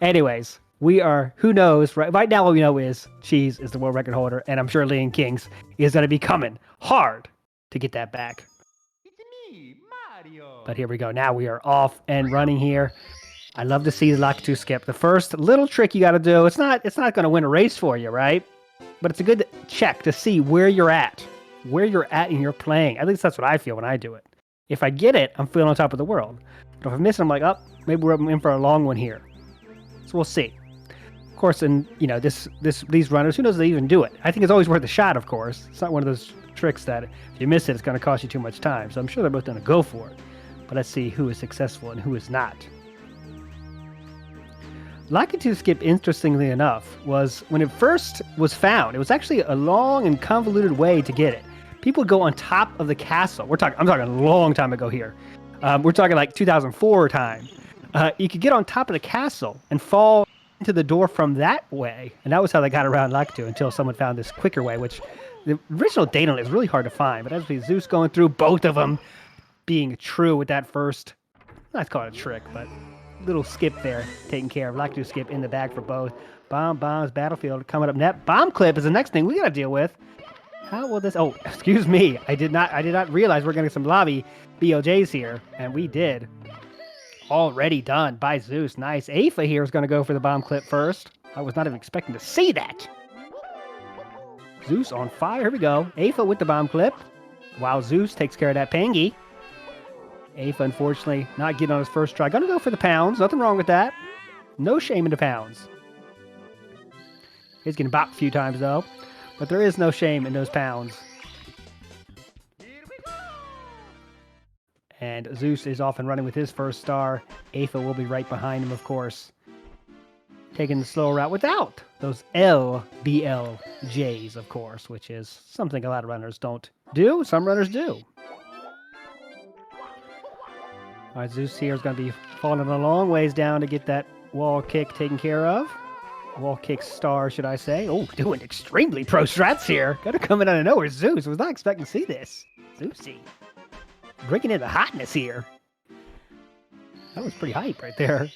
Anyways, we are, who knows, right now what we know is Cheese is the world record holder, and I'm sure Lean Kings is going to be coming hard to get that back. It's me, Mario. But here we go. Now we are off and running here. I love to see the Lakitu skip. The first little trick you got to do, it's not going to win a race for you, right? But it's a good check to see where you're at in your playing. At least that's what I feel when I do it. If I get it, I'm feeling on top of the world. But if I miss it, I'm like, oh, maybe we're in for a long one here. So we'll see. Of course, and these runners, who knows if they even do it? I think it's always worth a shot, of course. It's not one of those tricks that if you miss it, it's going to cost you too much time. So I'm sure they're both going to go for it. But let's see who is successful and who is not. Lakitu skip, interestingly enough, was when it first was found, it was actually a long and convoluted way to get it. People would go on top of the castle. I'm talking a long time ago here. We're talking like 2004 time. You could get on top of the castle and fall into the door from that way. And that was how they got around Lakitu until someone found this quicker way, which the original data on it is really hard to find. But as we Zeus going through, both of them being true with that first, let's call it a trick, but little skip there taken care of. Lakitu skip in the bag for both. Bombs, battlefield coming up next. Bomb clip is the next thing we got to deal with. How will this... Oh, excuse me. I did not realize we're getting some lobby BOJs here, and we did. Already done by Zeus. Nice. Aifa here is going to go for the bomb clip first. I was not even expecting to see that. Zeus on fire. Here we go. Aifa with the bomb clip. While Zeus takes care of that Pangy. Aifa, unfortunately, not getting on his first try. Gonna go for the pounds. Nothing wrong with that. No shame in the pounds. He's getting bopped a few times, though. But there is no shame in those pounds. And Zeus is off and running with his first star. Aifa will be right behind him, of course. Taking the slow route without those LBLJs, of course, which is something a lot of runners don't do. Some runners do. All right, Zeus here is going to be falling a long ways down to get that wall kick taken care of. Wall kick star, should I say. Oh, doing extremely pro strats here. Got to come in out of nowhere. Zeus was not expecting to see this. Zeusy. Bringing in the hotness here. That was pretty hype right there.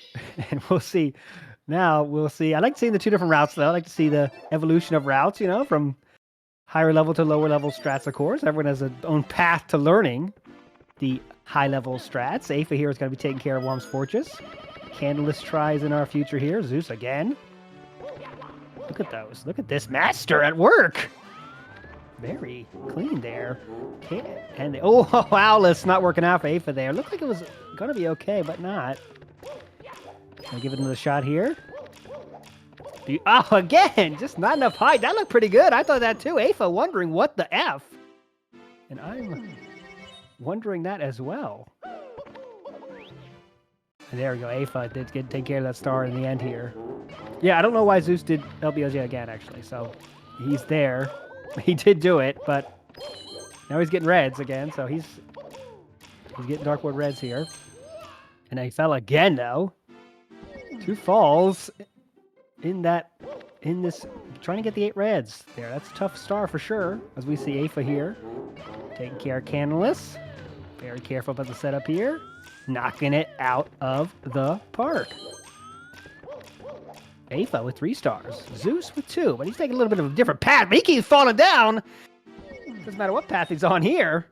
And we'll see. Now, we'll see. I like seeing the two different routes, though. I like to see the evolution of routes, from higher level to lower level strats, of course. Everyone has their own path to learning the high-level strats. Aifa here is going to be taking care of Worm's Fortress. Candleless tries in our future here. Zeus again. Look at those. Look at this master at work. Very clean there. And oh, Owless not working out for Aifa there. Looked like it was going to be okay, but not. I'll give it another shot here. Oh, again! Just not enough height. That looked pretty good. I thought that too. Aifa wondering what the F. And I'm wondering that as well. And there we go. Aifa did take care of that star in the end here. Yeah, I don't know why Zeus did LBLJ again, actually. So he's there. He did do it, but now he's getting reds again. So he's getting Darkwood reds here. And he fell again, though. 2 falls in this, trying to get the 8 reds there. That's a tough star for sure, as we see Aifa here. Taking care of Candleless. Very careful about the setup here. Knocking it out of the park. Aifa with 3 stars. Zeus with 2, but he's taking a little bit of a different path. But he keeps falling down. Doesn't matter what path he's on here.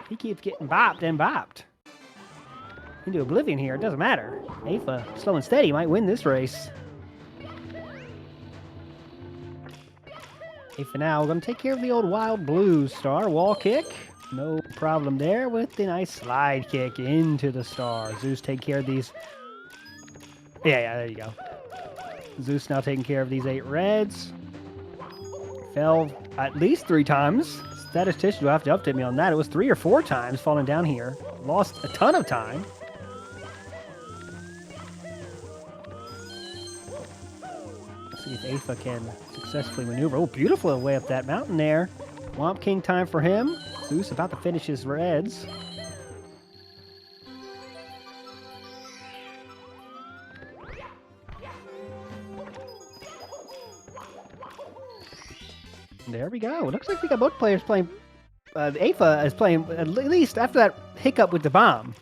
He keeps getting bopped and bopped. Into oblivion here. It doesn't matter. Aifa, slow and steady, might win this race. Aifa now going to take care of the old Wild Blue star. Wall kick. No problem there with the nice slide kick into the star. Zeus take care of these. Yeah, there you go. Zeus now taking care of these 8 reds. Fell at least 3 times. Statistician will have to update me on that. It was 3 or 4 times falling down here. Lost a ton of time. Let's see if Aifa can successfully maneuver. Oh, beautiful way up that mountain there. Womp King time for him. Zeus about to finish his reds. There we go. Looks like we got both players playing. Aifa is playing, at least after that hiccup with the bomb.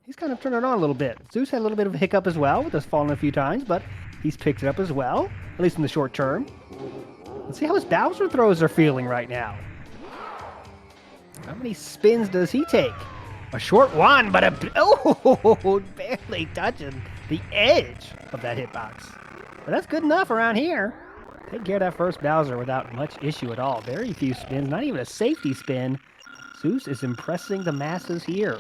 He's kind of turned it on a little bit. Zeus had a little bit of a hiccup as well, with us falling a few times, but he's picked it up as well, at least in the short term. Let's see how his Bowser throws are feeling right now. How many spins does he take? A short one, but barely touching the edge of that hitbox. But that's good enough around here. Take care of that first Bowser without much issue at all. Very few spins, not even a safety spin. Zeus is impressing the masses here.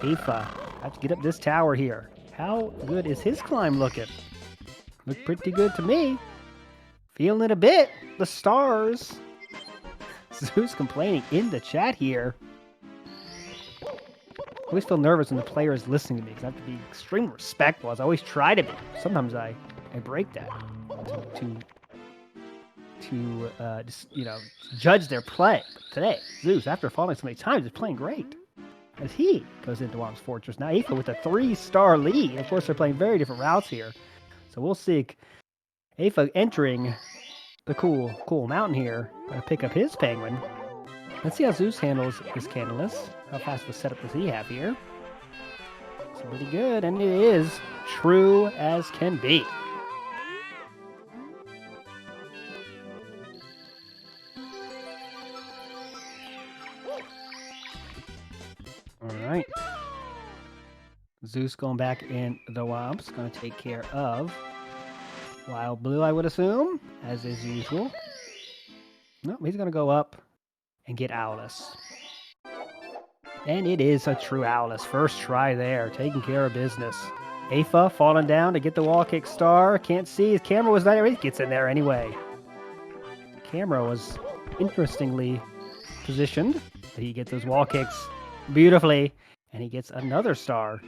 Aifa, have to get up this tower here. How good is his climb looking? Look pretty good to me. Feeling it a bit. The stars. Zeus complaining in the chat here. I always feel nervous when the player is listening to me because I have to be extremely respectful, as I always try to be. Sometimes I break that to just, you know, judge their play. But today, Zeus, after falling so many times, is playing great as he goes into Wom's Fortress. Now Aifa with a 3-star lead. Of course, they're playing very different routes here. So we'll see Aifa entering the cool mountain here. Gonna pick up his penguin. Let's see how Zeus handles his Candleless. How fast of a setup does he have here? It's pretty good, and it is true as can be. Alright. Zeus going back in the Womps. Gonna take care of Wild Blue, I would assume, as is usual. No, he's gonna go up and get Owlus. And it is a true Owlus. First try there, taking care of business. Aifa falling down to get the wall kick star. Can't see, his camera was not there. He gets in there anyway. The camera was interestingly positioned. He gets those wall kicks beautifully, and he gets another star.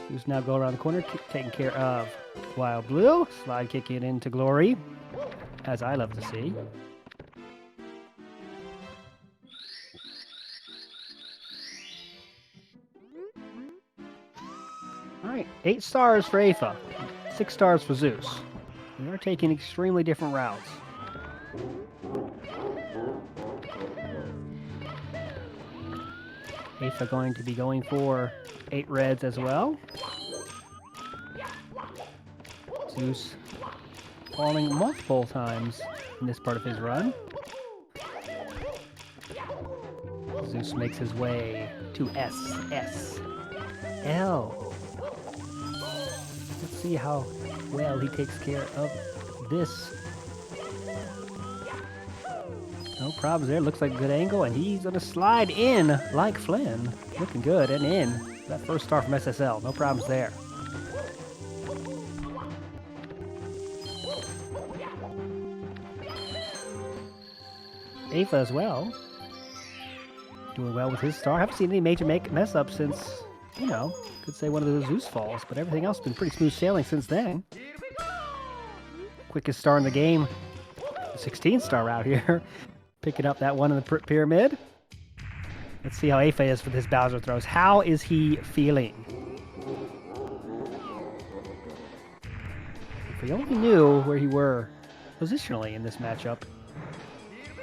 Who's now go around the corner, taking care of Wild Blue. Slide kicking into glory, as I love to see. Alright, 8 stars for Aifa, 6 stars for Zeus. We are taking extremely different routes. Aifa going to be going for 8 reds as well. Zeus falling multiple times in this part of his run. Zeus makes his way to SSL. Let's see how well he takes care of this. No problems there. Looks like a good angle, and he's going to slide in like Flynn. Looking good, and in. That first star from SSL. No problems there. Aifa as well. Doing well with his star. Haven't seen any major mess up since, you know, could say one of those Zeus falls, but everything else has been pretty smooth sailing since then. Quickest star in the game. 16-star route here. Picking up that one in the pyramid. Let's see how Aifa is for his Bowser throws. How is he feeling? If we only knew where he were positionally in this matchup.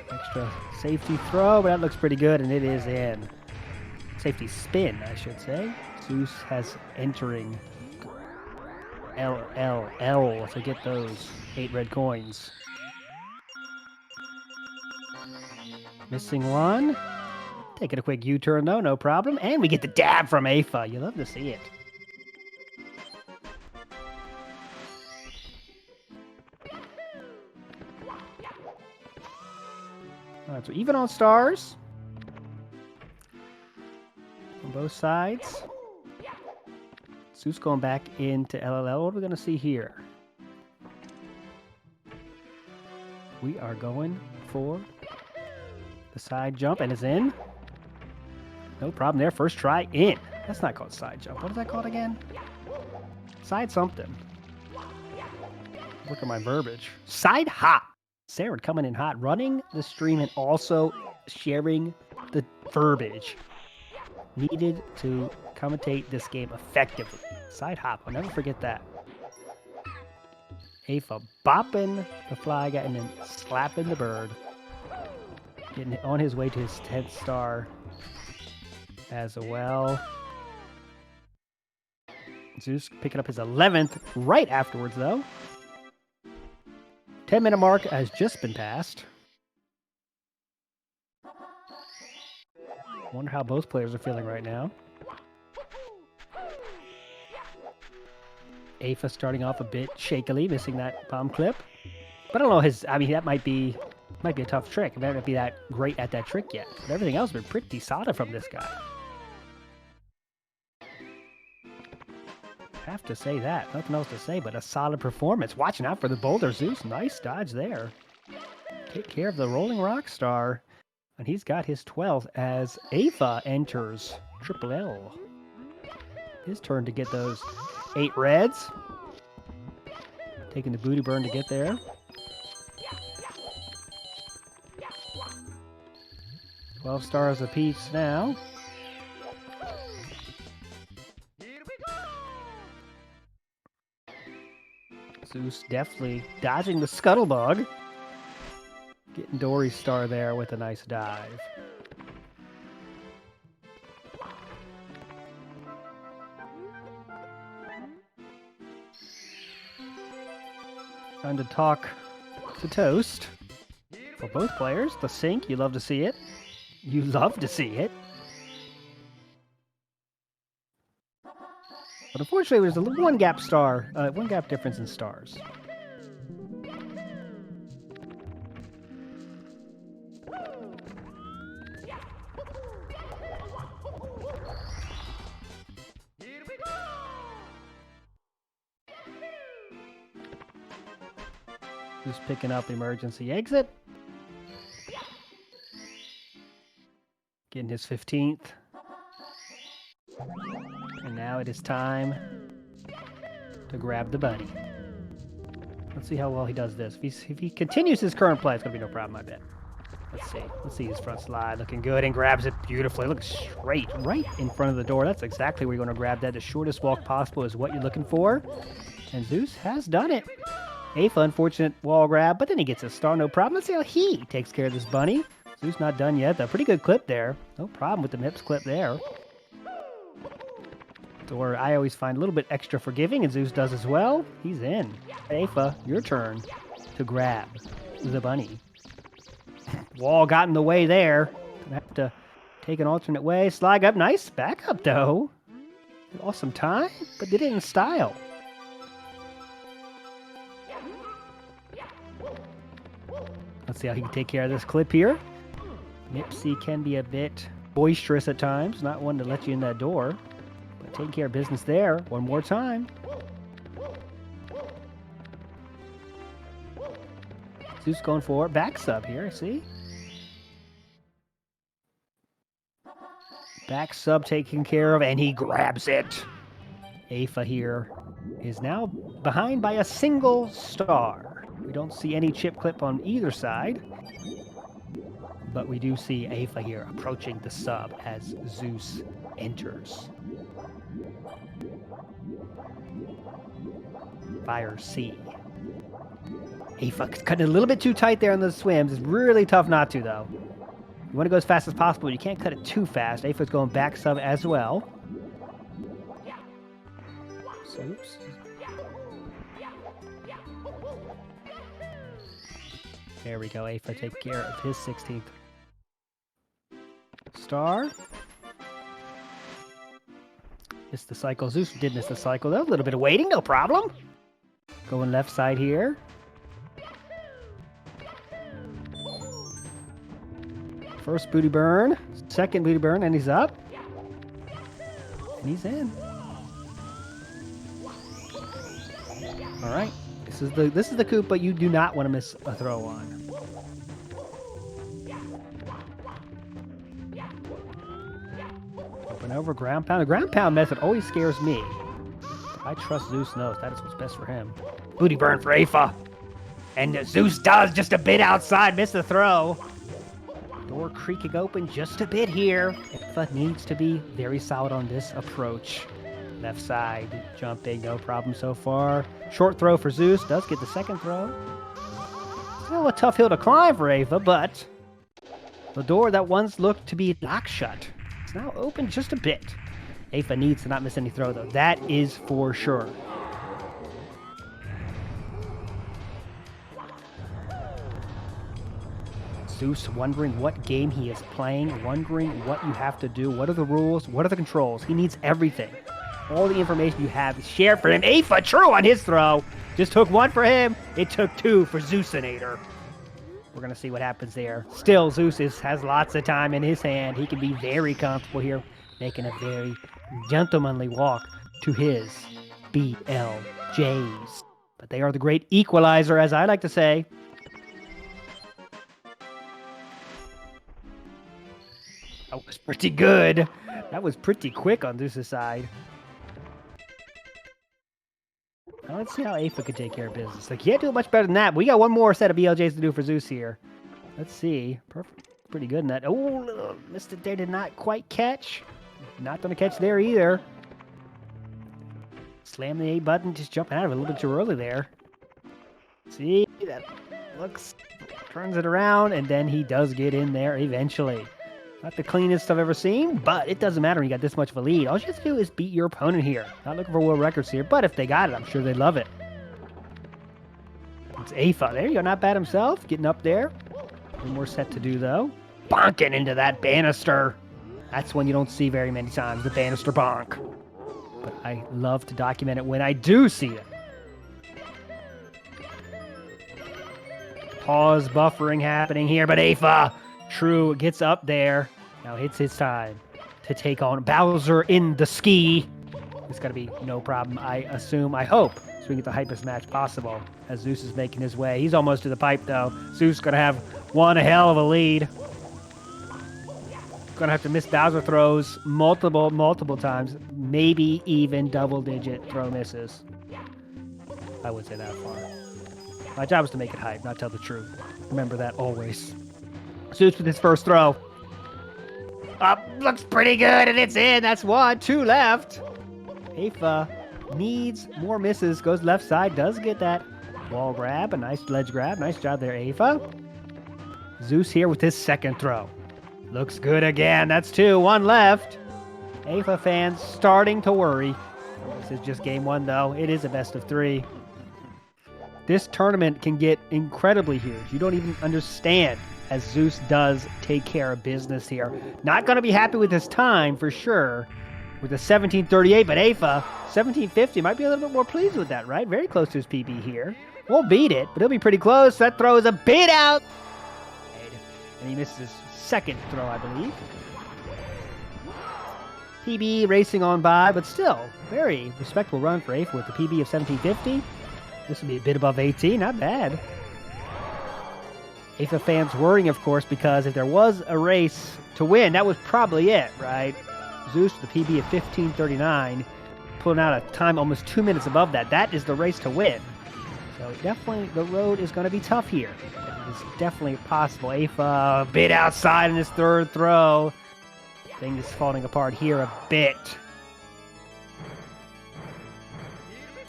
Extra safety throw, but that looks pretty good, and it is in. Safety spin, I should say. Zeus has entering LLL to get those 8 red coins. Missing one. Taking a quick U-turn though, no problem. And we get the dab from Aifa. You love to see it. Alright, so even on stars. On both sides. Zeus going back into LLL. What are we going to see here? We are going for the side jump, and it's in. No problem there. First try in. That's not called side jump. What is that called again? Side something. Look at my verbiage. Side hop. Sarah coming in hot, running the stream and also sharing the verbiage needed to commentate this game effectively. Side hop. I'll never forget that. Aifa bopping the fly guy and then slapping the bird. Getting on his way to his 10th star as well. Zeus picking up his 11th right afterwards, though. 10-minute mark has just been passed. Wonder how both players are feeling right now. Aifa starting off a bit shakily, missing that bomb clip. But I don't know, I mean, that might be a tough trick. It might not be that great at that trick yet. But everything else has been pretty solid from this guy. Have to say that. Nothing else to say but a solid performance. Watching out for the boulder, Zeus. Nice dodge there. Take care of the rolling rock star. And he's got his 12th as Aifa enters Triple L. His turn to get those 8 reds. Taking the booty burn to get there. 12 stars apiece now. Zeus definitely dodging the scuttlebug. Getting Dory's star there with a nice dive. Time to talk to Toast. For both players, the sync, you love to see it. You love to see it. But unfortunately, there's a one gap difference in stars. Just picking up emergency exit. Getting his 15th. And now it is time to grab the bunny. Let's see how well he does this. If he continues his current play, it's going to be no problem, I bet. Let's see. Let's see his front slide. Looking good and grabs it beautifully. Looks straight, right in front of the door. That's exactly where you're going to grab that. The shortest walk possible is what you're looking for. And Zeus has done it. Aifa, unfortunate wall grab, but then he gets a star, no problem. Let's see how he takes care of this bunny. Zeus not done yet. A pretty good clip there. No problem with the Mips clip there. Or I always find a little bit extra forgiving, and Zeus does as well. He's in. Aifa, your turn to grab the bunny. Wall got in the way there. Gonna have to take an alternate way. Slide up. Nice backup, though. Lost some time, but did it in style. Let's see how he can take care of this clip here. Mipsy can be a bit boisterous at times. Not one to let you in that door. But taking care of business there. One more time. Zeus going for back sub here, see? Back sub taken care of, and he grabs it. Aifa here is now behind by a single star. We don't see any chip clip on either side. But we do see Aifa here approaching the sub as Zeus enters. Fire C. Aifa cutting a little bit too tight there on the swims. It's really tough not to, though. You want to go as fast as possible. You can't cut it too fast. Aifa's going back sub as well. Oops. There we go. Aifa take care of his 16th star. Missed the cycle. Zeus did miss the cycle, though. A little bit of waiting, no problem. Going left side here. First booty burn, second booty burn, and he's up. And he's in. All right. This is the coup, but you do not want to miss a throw on. Open over, ground pound. The ground pound method always scares me. I trust Zeus knows that is what's best for him. Booty burn for Aifa. And Zeus does just a bit outside, miss the throw. Door creaking open just a bit here. Aifa needs to be very solid on this approach. Left side, jumping, no problem so far. Short throw for Zeus, does get the second throw. Still a tough hill to climb for Aifa, but The door that once looked to be locked shut is now open just a bit. Aifa needs to not miss any throw, though. That is for sure. Zeus wondering what game he is playing, wondering what you have to do, what are the rules, what are the controls. He needs everything. All the information you have is shared for him. Aifa, true on his throw. Just took one for him. It took two for Zeusinator. We're going to see what happens there. Still, Zeus has lots of time in his hand. He can be very comfortable here, making a very gentlemanly walk to his BLJs. But they are the great equalizer, as I like to say. That was pretty good. That was pretty quick on Zeus's side. Now let's see how Aifa could take care of business. Like, can't do much better than that. But we got one more set of BLJs to do for Zeus here. Let's see. Perfect. Pretty good in that. Oh, missed it there. Did not quite catch. Not going to catch there either. Slam the A button. Just jumping out of it a little bit too early there. See? That looks... Turns it around. And then he does get in there eventually. Not the cleanest I've ever seen, but it doesn't matter when you got this much of a lead. All you have to do is beat your opponent here. Not looking for world records here, but if they got it, I'm sure they'd love it. It's Aifa. There you go. Not bad himself. Getting up there. One more set to do, though. Bonking into that banister. That's one you don't see very many times, the banister bonk. But I love to document it when I do see it. Pause buffering happening here, but Aifa, true, gets up there. Now it's his time to take on Bowser in the ski. It's got to be no problem, I assume, I hope, so we can get the hypest match possible as Zeus is making his way. He's almost to the pipe, though. Zeus going to have one hell of a lead. Going to have to miss Bowser throws multiple times, maybe even double-digit throw misses. I wouldn't say that far. My job is to make it hype, not tell the truth. Remember that always. Zeus with his first throw. Up, looks pretty good, and it's in. That's one, two left. Aifa needs more misses. Goes left side, does get that wall grab, a nice ledge grab. Nice job there, Aifa. Zeus here with his second throw. Looks good again. That's two, one left. Aifa fans starting to worry. This is just game one, though. It is a best of three. This tournament can get incredibly huge. You don't even understand, as Zeus does take care of business here. Not going to be happy with his time, for sure, with a 17:38, but Aifa, 17:50, might be a little bit more pleased with that, right? Very close to his PB here. Won't beat it, but he'll be pretty close. That throw is a beat out. And he misses his second throw, I believe. PB racing on by, but still, very respectable run for Aifa with the PB of 17:50. This would be a bit above 18, not bad. Aifa fans worrying, of course, because if there was a race to win, that was probably it, right? Zeus with the PB of 15:39, pulling out a time almost 2 minutes above that. That is the race to win. So definitely the road is going to be tough here. It is definitely possible. Aifa a bit outside in his third throw. Things falling apart here a bit.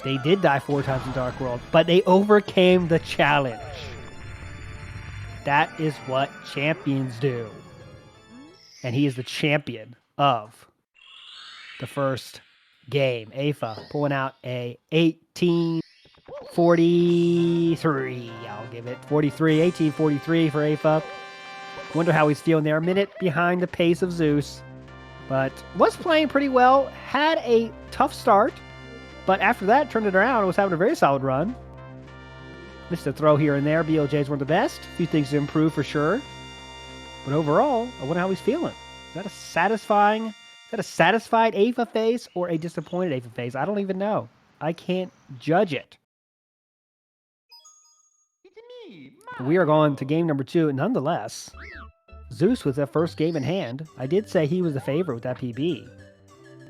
They did die 4 times in Dark World, but they overcame the challenge. That is what champions do. And he is the champion of the first game. Aifa pulling out a 18:43. I'll give it 43, 18:43 for Aifa. Wonder how he's feeling there. A minute behind the pace of Zeus, but was playing pretty well. Had a tough start, but after that turned it around and was having a very solid run. Missed a throw here and there. BLJs weren't the best. A few things to improve for sure. But overall, I wonder how he's feeling. Is that a satisfied Aifa face or a disappointed Aifa face? I don't even know. I can't judge it. It's me, We are going to game number 2, nonetheless. Zeus with that first game in hand. I did say he was the favorite with that PB.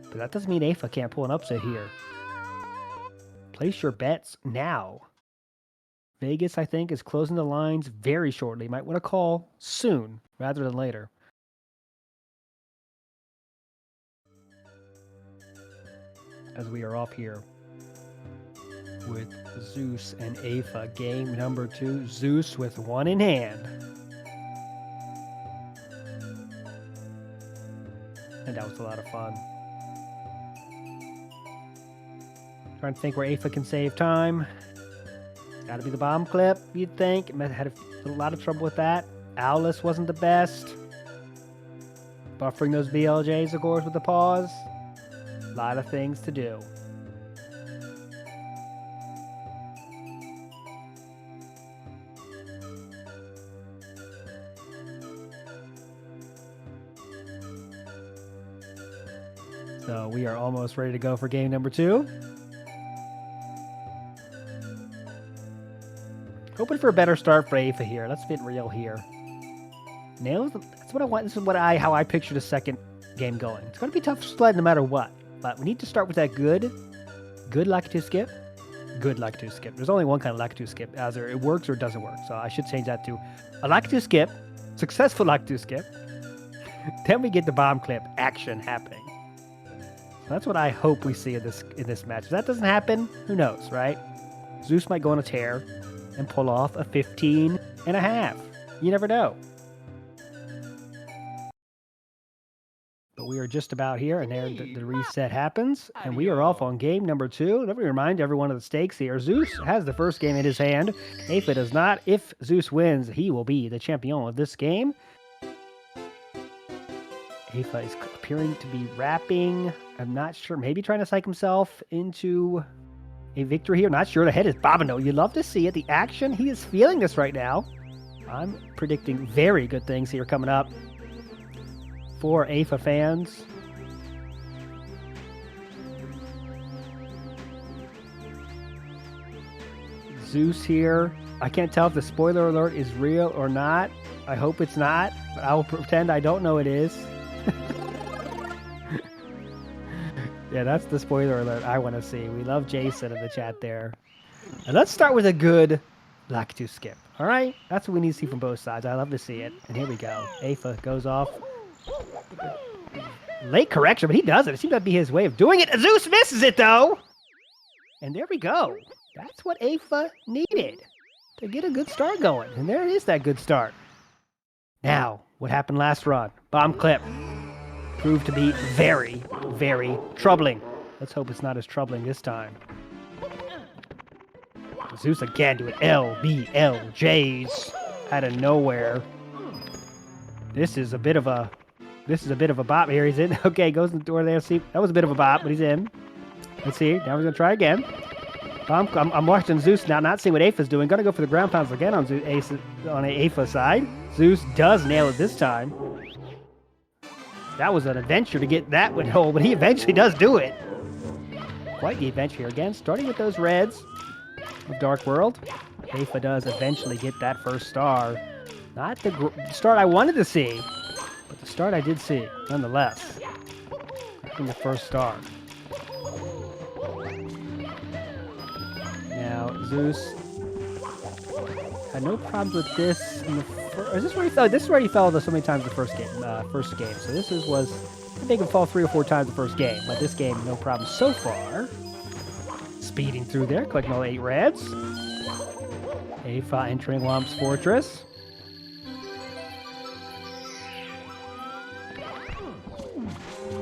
But that doesn't mean Aifa can't pull an upset here. Place your bets now. Vegas, I think, is closing the lines very shortly. Might want to call soon rather than later. As we are off here with Zeus and Aifa. Game number 2. Zeus with one in hand. And that was a lot of fun. Trying to think where Aifa can save time. Gotta be the bomb clip, you'd think. Had a lot of trouble with that. Owlus wasn't the best. Buffering those BLJs, of course, with the pause. A lot of things to do. So we are almost ready to go for game number 2. Hoping for a better start for Aifa here. Let's get real here. Nails. That's what I want. This is how I picture the second game going. It's going to be tough sled no matter what. But we need to start with that good Lakitu skip. Good Lakitu skip. There's only one kind of Lakitu skip. Either it works or it doesn't work. So I should change that to a Lakitu skip. Successful Lakitu skip. Then we get the bomb clip action happening. That's what I hope we see in this match. If that doesn't happen, who knows, right? Zeus might go on a tear and pull off a 15.5. You never know. But we are just about here, and there the reset happens, and we are off on game number 2. Let me remind everyone of the stakes here. Zeus has the first game in his hand. Aifa does not. If Zeus wins, he will be the champion of this game. Aifa is appearing to be rapping. I'm not sure. Maybe trying to psych himself into a victory here. Not sure. The head is bobbing though. You love to see it. The action. He is feeling this right now. I'm predicting very good things here coming up for Aifa fans. Zeus here. I can't tell if the spoiler alert is real or not. I hope it's not, but I will pretend I don't know it is. Yeah, that's the spoiler alert I want to see. We love Jason in the chat there. And let's start with a good Lakitu skip. All right? That's what we need to see from both sides. I love to see it. And here we go. Aifa goes off. Late correction, but he does it. It seems to be his way of doing it. Zeus misses it, though. And there we go. That's what Aifa needed to get a good start going. And there is that good start. Now, what happened last run? Bomb clip. Proved to be very, very troubling. Let's hope it's not as troubling this time. Zeus again doing LBLJs out of nowhere. This is a bit of a bop here. He's in. Okay, goes in the door there. See, that was a bit of a bop, but he's in. Let's see. Now we're gonna try again. I'm watching Zeus now, not seeing what Aifa's doing. Gonna go for the ground pounds again on Aifa's side. Zeus does nail it this time. That was an adventure to get that one hole, but he eventually does do it. Quite the adventure here. Again, starting with those reds of Dark World. Aifa does eventually get that first star. Not the start I wanted to see, but the start I did see, nonetheless. Grabbing the first star. Now, Zeus had no problems with this in the first. Is this where he fell? This is where he fell so many times the first game. So this was. I think he fall 3 or 4 times the first game, but this game no problem so far. Speeding through there, collecting all 8 reds. Aifa entering Womp's Fortress.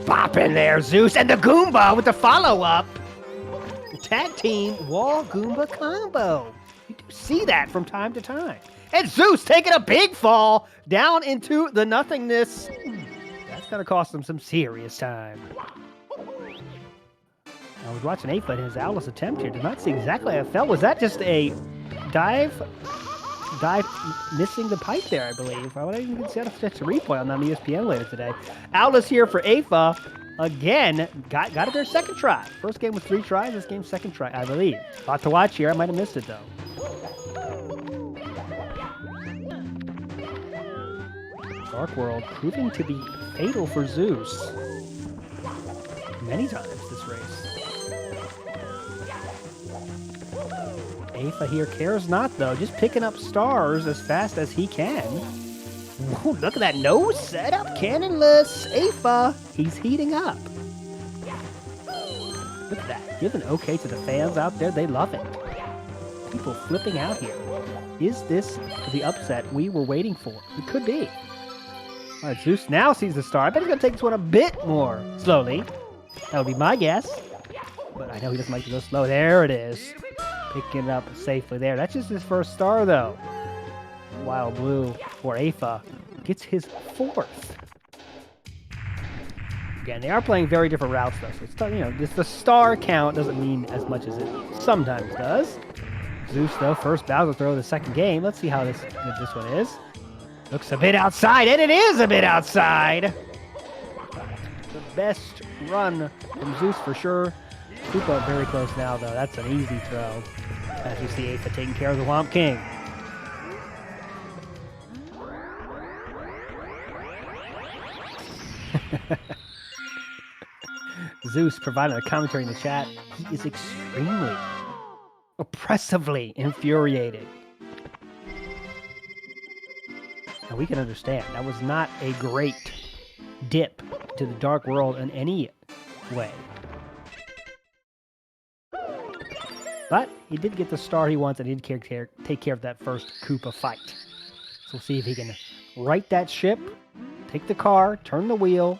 Bop in there, Zeus, and the Goomba with the follow-up. Tag team wall Goomba combo. You do see that from time to time. And Zeus taking a big fall down into the nothingness. That's going to cost him some serious time. I was watching Aifa in his Owlus attempt here. Did not see exactly how it fell. Was that just a dive missing the pipe there, I believe? I would even see a replay on that on ESPN later today. Owlus here for Aifa. Again, got it their second try. First game was 3 tries. This game's second try, I believe. A lot to watch here. I might have missed it, though. Dark World proving to be fatal for Zeus. Many times this race. Aifa here cares not, though. Just picking up stars as fast as he can. Ooh, look at that nose setup, cannonless. Aifa, he's heating up. Look at that. Give an okay to the fans out there. They love it. People flipping out here. Is this the upset we were waiting for? It could be. All right, Zeus now sees the star. I bet he's going to take this one a bit more slowly. That would be my guess. But I know he doesn't like to go slow. There it is. Picking it up safely there. That's just his first star, though. Wild Blue for Aifa gets his 4th. Again, they are playing very different routes, though. So it's, just the star count doesn't mean as much as it sometimes does. Zeus, though, first Bowser throw of the second game. Let's see how good this one is. Looks a bit outside, and it is a bit outside. The best run from Zeus for sure. Koopa very close now, though. That's an easy throw. As you see Aifa taking care of the Womp King. Zeus providing a commentary in the chat. He is extremely, oppressively infuriated. And we can understand. That was not a great dip to the Dark World in any way. But he did get the star he wants, and he did take care of that first Koopa fight. So we'll see if he can right that ship, take the car, turn the wheel,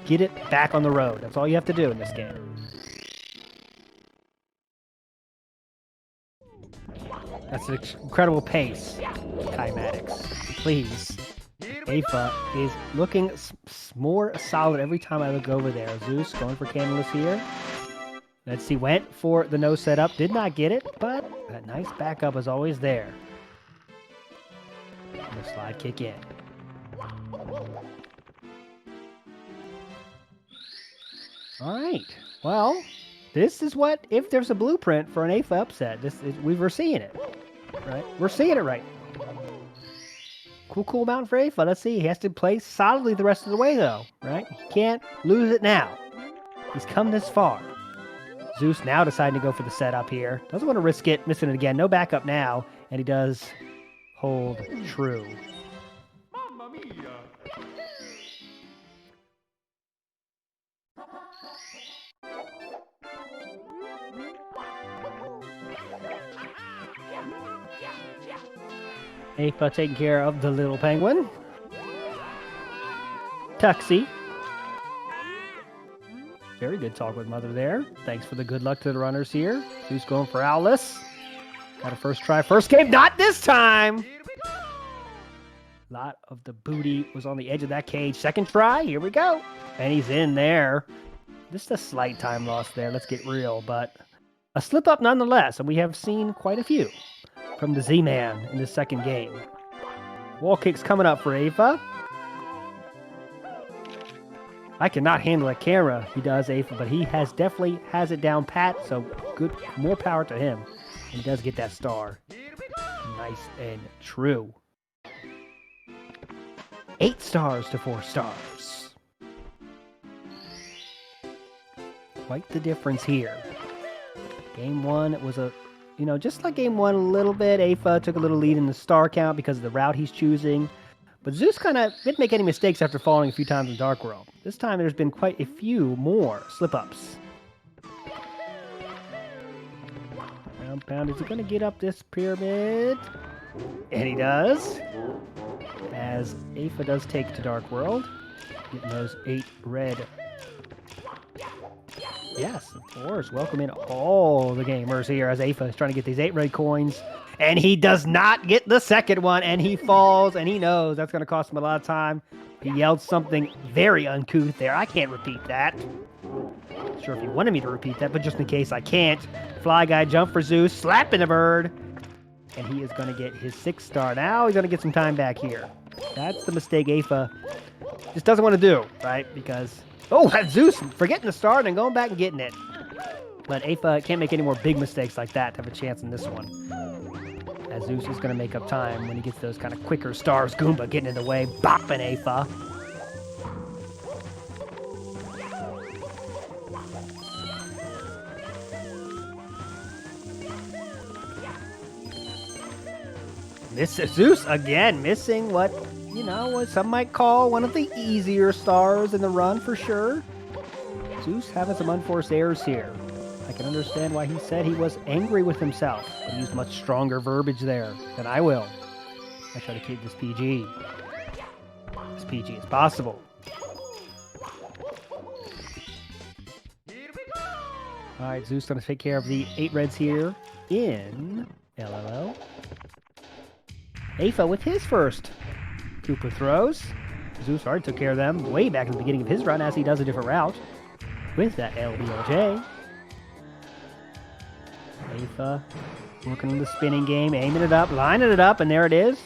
get it back on the road. That's all you have to do in this game. That's an incredible pace, Kymatics. Please. Aifa is looking more solid every time I look over there. Zeus going for Candleless here. Let's see, went for the no setup. Did not get it, but that nice backup is always there. And the slide kick in. All right. Well, this is what, if there's a blueprint for an Aifa upset, we're seeing it. Right? We're seeing it right. Cool mountain for Aifa. Let's see. He has to play solidly the rest of the way, though. Right? He can't lose it now. He's come this far. Zeus now deciding to go for the setup here. Doesn't want to risk it, missing it again. No backup now, and he does hold true. Mamma mia! Aifa taking care of the little penguin. Tuxie. Very good talk with Mother there. Thanks for the good luck to the runners here. Zeus going for Owless. Got a first try. First game. Not this time! A lot of the booty was on the edge of that cage. Second try. Here we go. And he's in there. Just a slight time loss there. Let's get real. But a slip up nonetheless. And we have seen quite a few from the Z-Man in the second game. Wall kicks coming up for Aifa. I cannot handle a camera, he does, Aifa, but he definitely has it down pat, so good, more power to him. And he does get that star. Nice and true. 8 stars to 4 stars. Quite the difference here. Game 1 was just like game 1 a little bit. Aifa took a little lead in the star count because of the route he's choosing. But Zeus kind of didn't make any mistakes after falling a few times in Dark World. This time there's been quite a few more slip-ups. Ground pound, is he going to get up this pyramid? And he does. As Aifa does take to Dark World. Getting those 8 red. Yes, of course. Welcome in all the gamers here as Aifa is trying to get these 8 red coins. And he does not get the second one, and he falls, and he knows that's going to cost him a lot of time. He yelled something very uncouth there. I can't repeat that. Not sure if he wanted me to repeat that, but just in case I can't. Fly Guy jump for Zeus, slapping the bird. And he is going to get his 6th star. Now he's going to get some time back here. That's the mistake Aifa just doesn't want to do, right? Because, that's Zeus forgetting the star and then going back and getting it. But Aifa can't make any more big mistakes like that to have a chance in this one. As Zeus is going to make up time when he gets those kind of quicker stars. Goomba getting in the way, bopping Aifa. Zeus again missing what some might call one of the easier stars in the run for sure. Zeus having some unforced errors here. I can understand why he said he was angry with himself. He used much stronger verbiage there than I will. I try to keep this PG. This PG as possible. All right, Zeus going to take care of the 8 reds here in LLO. Aifa with his first Cooper throws. Zeus already took care of them way back at the beginning of his run, as he does a different route with that LBLJ. Aifa working on the spinning game, aiming it up, lining it up, and there it is.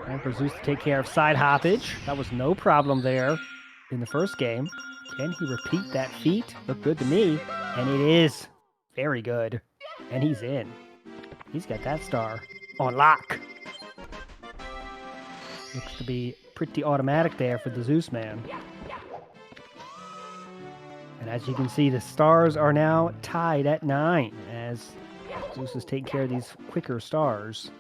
And for Zeus to take care of side hoppage. That was no problem there in the first game. Can he repeat that feat? Looked good to me. And it is very good. And he's in. He's got that star on lock. Looks to be pretty automatic there for the Zeus man. And as you can see, the stars are now tied at 9 as Zeus is taking care of these quicker stars.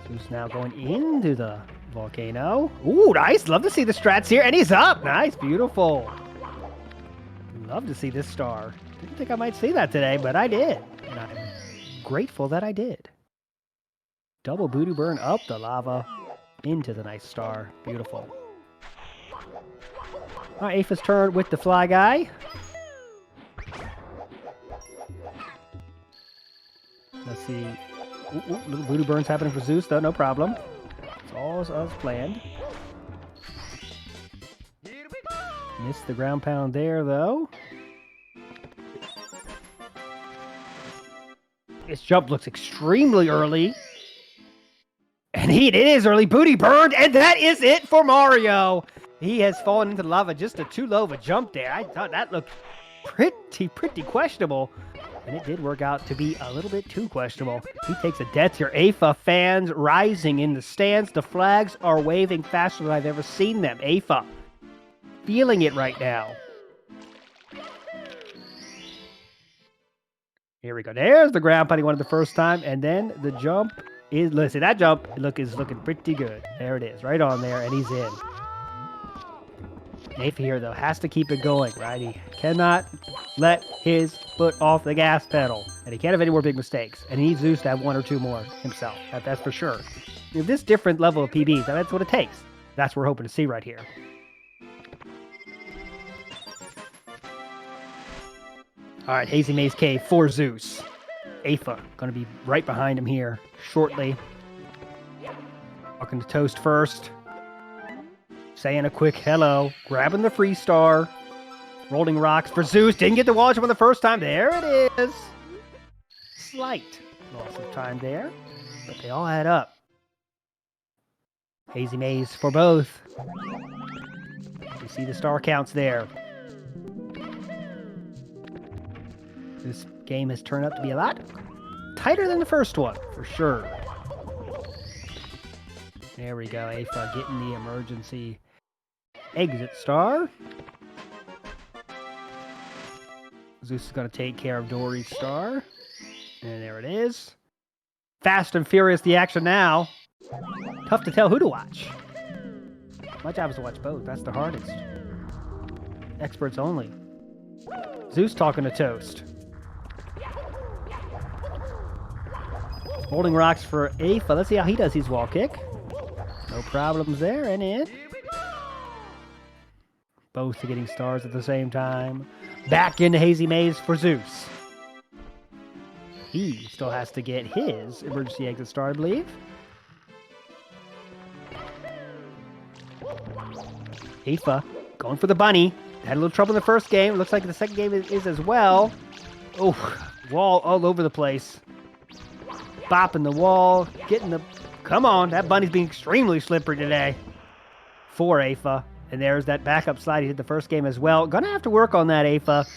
Zeus now going into the volcano. Ooh, nice. Love to see the strats here. And he's up. Nice. Beautiful. Love to see this star. Didn't think I might see that today, but I did. And I'm grateful that I did. Double booty burn up the lava into the nice star. Beautiful. All right, Aifa's turn with the fly guy. Let's see. Ooh, little booty burns happening for Zeus, though. No problem. It's all as planned. Missed the ground pound there, though. This jump looks extremely early. And it is early. Booty burned, and that is it for Mario. He has fallen into the lava. Just too low of a jump there. I thought that looked pretty questionable. And it did work out to be a little bit too questionable. He takes a death here. Aifa fans rising in the stands. The flags are waving faster than I've ever seen them. Aifa feeling it right now. Here we go. There's the ground pound he wanted the first time. And then the jump is... Listen, that jump is looking pretty good. There it is. Right on there. And he's in. Aifa here, though, has to keep it going, right? He cannot let his foot off the gas pedal. And he can't have any more big mistakes. And he needs Zeus to have 1 or 2 more himself. That's for sure. With this different level of PBs, that's what it takes. That's what we're hoping to see right here. All right, Hazy Maze Cave for Zeus. Aifa going to be right behind him here shortly. Walking to Toast first. Saying a quick hello. Grabbing the free star. Rolling rocks for Zeus. Didn't get the wall jump on the first time. There it is. Slight loss of time there. But they all add up. Hazy Maze for both. You see the star counts there. This game has turned out to be a lot tighter than the first one, for sure. There we go. Aifa getting the emergency exit star. Zeus is going to take care of Dory's star. And there it is. Fast and furious, the action now. Tough to tell who to watch. My job is to watch both. That's the hardest. Experts only. Zeus talking to Toast. Holding rocks for Aifa. Let's see how he does his wall kick. No problems there, and in. Both are getting stars at the same time. Back into Hazy Maze for Zeus. He still has to get his emergency exit star, I believe. Aifa going for the bunny. Had a little trouble in the first game. Looks like the second game is as well. Oh, wall all over the place. Bopping the wall. Getting the... Come on, that bunny's being extremely slippery today. For Aifa. And there's that backup slide he did the first game as well. Gonna have to work on that, Aifa.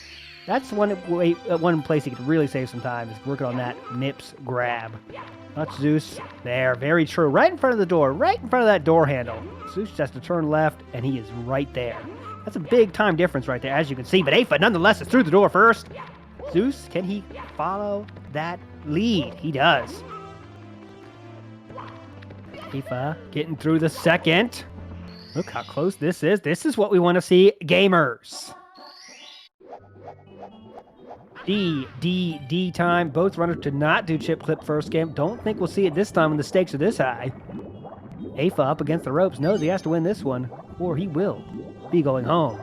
That's one place he could really save some time, is working on that Nips grab. That's Zeus. There, very true. Right in front of the door. Right in front of that door handle. Zeus just has to turn left, and he is right there. That's a big time difference right there, as you can see. But Aifa, nonetheless, is through the door first. Zeus, can he follow that lead? He does. Aifa getting through the second. Look how close this is. This is what we want to see, gamers. D time. Both runners did not do chip clip first game. Don't think we'll see it this time when the stakes are this high. Aifa up against the ropes. Knows he has to win this one, or he will be going home.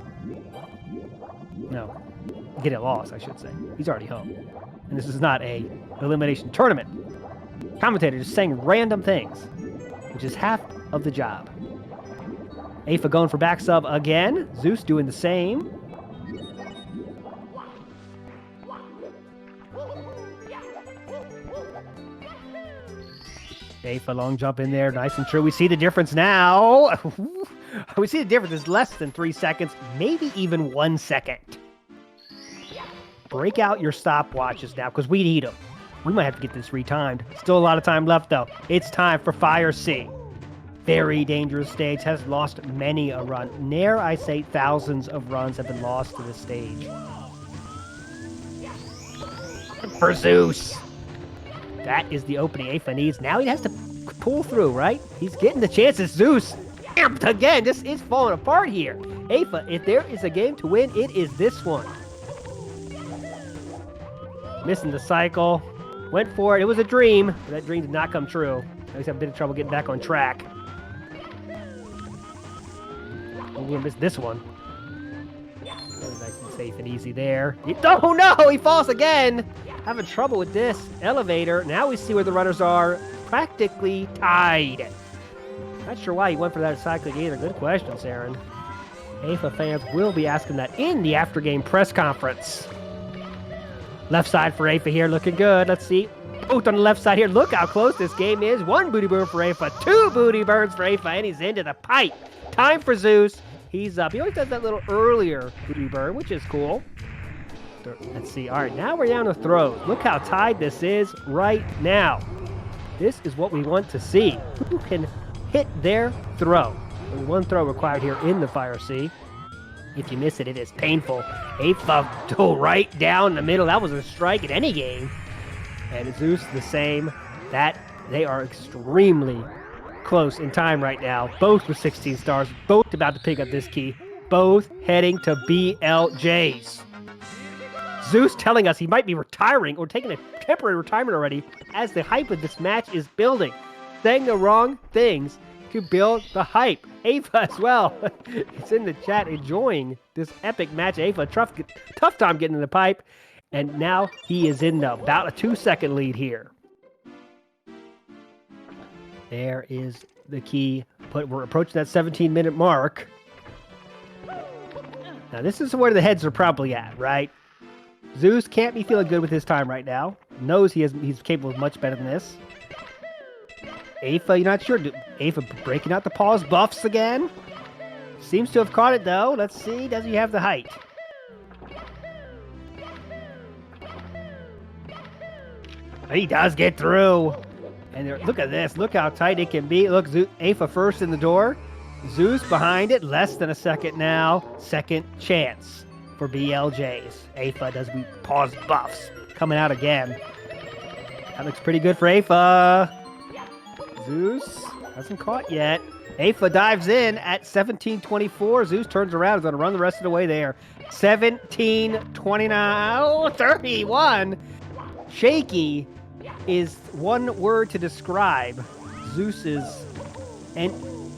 No, get it lost, I should say. He's already home. And this is not a elimination tournament. Commentator just saying random things, which is half of the job. Aifa going for back sub again. Zeus doing the same. Aifa long jump in there, nice and true. We see the difference now. We see the difference is less than 3 seconds, maybe even 1 second. Break out your stopwatches now, because we need them. We might have to get this retimed. Still a lot of time left, though. It's time for Fire C. Very dangerous stage, has lost many a run. Ne'er, I say, thousands of runs have been lost to this stage. For Zeus. That is the opening Aifa needs. Now he has to pull through, right? He's getting the chances. Zeus, amped again. This is falling apart here. Aifa, if there is a game to win, it is this one. Missing the cycle. Went for it. It was a dream. But that dream did not come true. At least I've been in trouble getting back on track. We're going to miss this one. Nice and safe and easy there. Oh no! He falls again! Having trouble with this elevator. Now we see where the runners are. Practically tied. Not sure why he went for that cycling either. Good question, Saren. Aifa fans will be asking that in the after-game press conference. Left side for Aifa here, looking good. Let's see. Both on the left side here. Look how close this game is. 1 booty burn for Aifa. 2 booty burns for Aifa, and he's into the pipe. Time for Zeus. He's up. He always does that little earlier booty burn, which is cool. Let's see. All right, now we're down to throws. Look how tied this is right now. This is what we want to see. Who can hit their throw? Only 1 throw required here in the Fire C. If you miss it, it is painful. Aifa go right down the middle. That was a strike in any game. And Zeus the same. They are extremely close in time right now. Both with 16 stars. Both about to pick up this key. Both heading to BLJs. Zeus telling us he might be retiring or taking a temporary retirement already as the hype of this match is building. Saying the wrong things to build the hype. Aifa as well. It's in the chat enjoying this epic match. Aifa, tough time getting in the pipe. And now he is in about a 2-second lead here. There is the key. We're approaching that 17-minute mark. Now this is where the heads are probably at, right? Zeus can't be feeling good with his time right now. Knows he's capable of much better than this. Aifa, you're not sure. Aifa breaking out the pause buffs again. Seems to have caught it though. Let's see. Does he have the height? He does get through. And look at this. Look how tight it can be. Look, Aifa first in the door. Zeus behind it. Less than a second now. Second chance for BLJs. Aifa does pause buffs. Coming out again. That looks pretty good for Aifa. Zeus hasn't caught yet. Aifa dives in at 17:24. Zeus turns around. Is going to run the rest of the way there. 17:29. 31. Shaky is one word to describe Zeus's, and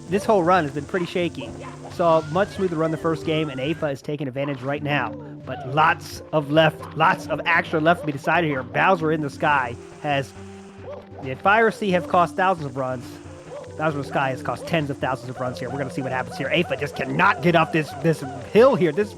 this whole run has been pretty shaky. Saw a much smoother run the first game, and Aifa is taking advantage right now. But lots of action left to be decided here. Bowser in the Sky has, the Fire C have cost thousands of runs. Bowser in the Sky has cost tens of thousands of runs here. We're going to see what happens here. Aifa just cannot get up this hill here, this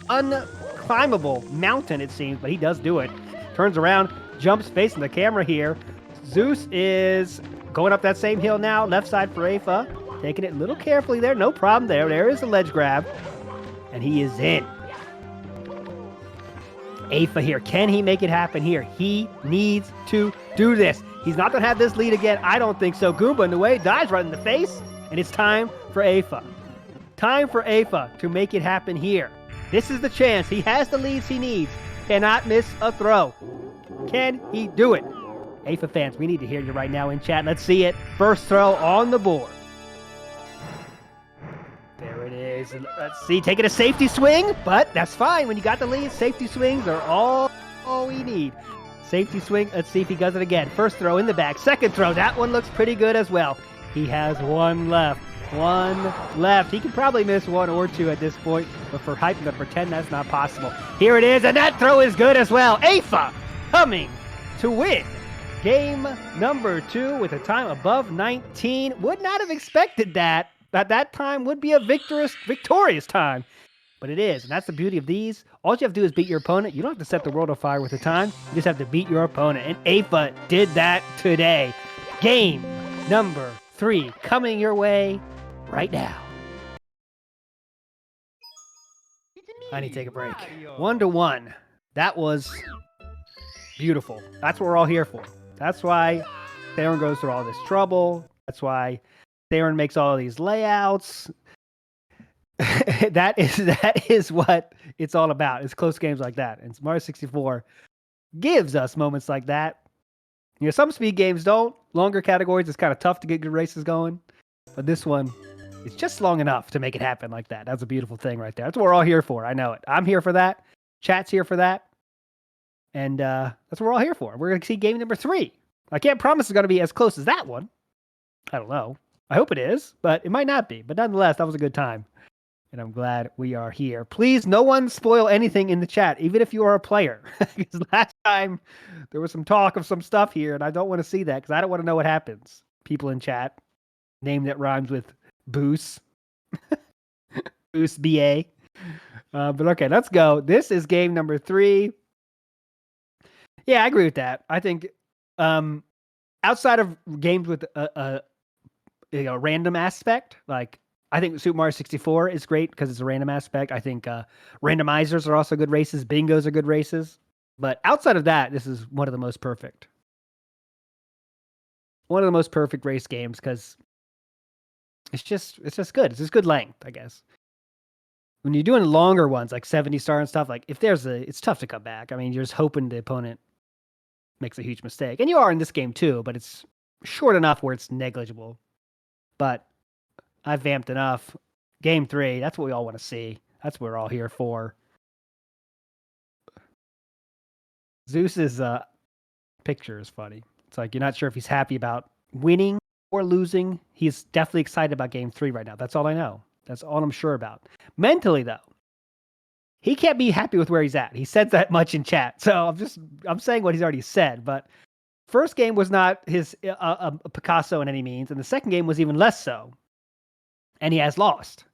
unclimbable mountain it seems, but he does do it. Turns around, jumps facing the camera here. Zeus is going up that same hill now. Left side for Aifa. Taking it a little carefully there. No problem there. There is a ledge grab. And he is in. Aifa here. Can he make it happen here? He needs to do this. He's not going to have this lead again. I don't think so. Goomba in the way. Dives right in the face. And it's time for Aifa. Time for Aifa to make it happen here. This is the chance. He has the leads he needs. Cannot miss a throw. Can he do it? Aifa fans, we need to hear you right now in chat. Let's see it. First throw on the board. anyways. Let's see, taking a safety swing, but that's fine. When you got the lead, safety swings are all we need. Safety swing, let's see if he does it again. First throw in the back, second throw, that one looks pretty good as well. He has one left. He can probably miss one or two at this point, but for hype to pretend that's not possible. Here it is, and that throw is good as well. Aifa coming to win game number 2 with a time above 19. Would not have expected that time would be a victorious time, but it is, and that's the beauty of these. All you have to do is beat your opponent. You don't have to set the world on fire with the time. You just have to beat your opponent, and Aifa did that today. Game number 3 coming your way right now. I need to take a break. 1-1. That was beautiful. That's what we're all here for. That's why Theron goes through all this trouble. That's why Theron makes all of these layouts. That is what it's all about. It's close games like that. And Mario 64 gives us moments like that. You know, some speed games don't. Longer categories, it's kind of tough to get good races going. But this one, it's just long enough to make it happen like that. That's a beautiful thing right there. That's what we're all here for. I know it. I'm here for that. Chat's here for that. And that's what we're all here for. We're going to see game number 3. I can't promise it's going to be as close as that one. I don't know. I hope it is, but it might not be. But nonetheless, that was a good time. And I'm glad we are here. Please, no one spoil anything in the chat, even if you are a player. Because last time, there was some talk of some stuff here, and I don't want to see that, because I don't want to know what happens. People in chat, name that rhymes with Boos. Boos BA. But okay, let's go. This is game number 3. Yeah, I agree with that. I think outside of games with a random aspect, like I think Super Mario 64 is great because it's a random aspect. I think randomizers are also good races. Bingos are good races. But outside of that, this is one of the most perfect. One of the most perfect race games because it's just good. It's just good length, I guess. When you're doing longer ones like 70 star and stuff, like if it's tough to come back. I mean, you're just hoping the opponent makes a huge mistake. And you are in this game too, but it's short enough where it's negligible. But I've vamped enough. Game 3, that's what we all want to see. That's what we're all here for. Zeus's picture is funny. It's like you're not sure if he's happy about winning or losing. He's definitely excited about game 3 right now. That's all I know. That's all I'm sure about. Mentally, though, he can't be happy with where he's at. He said that much in chat. So I'm saying what he's already said. But first game was not his Picasso in any means. And the second game was even less so. And he has lost.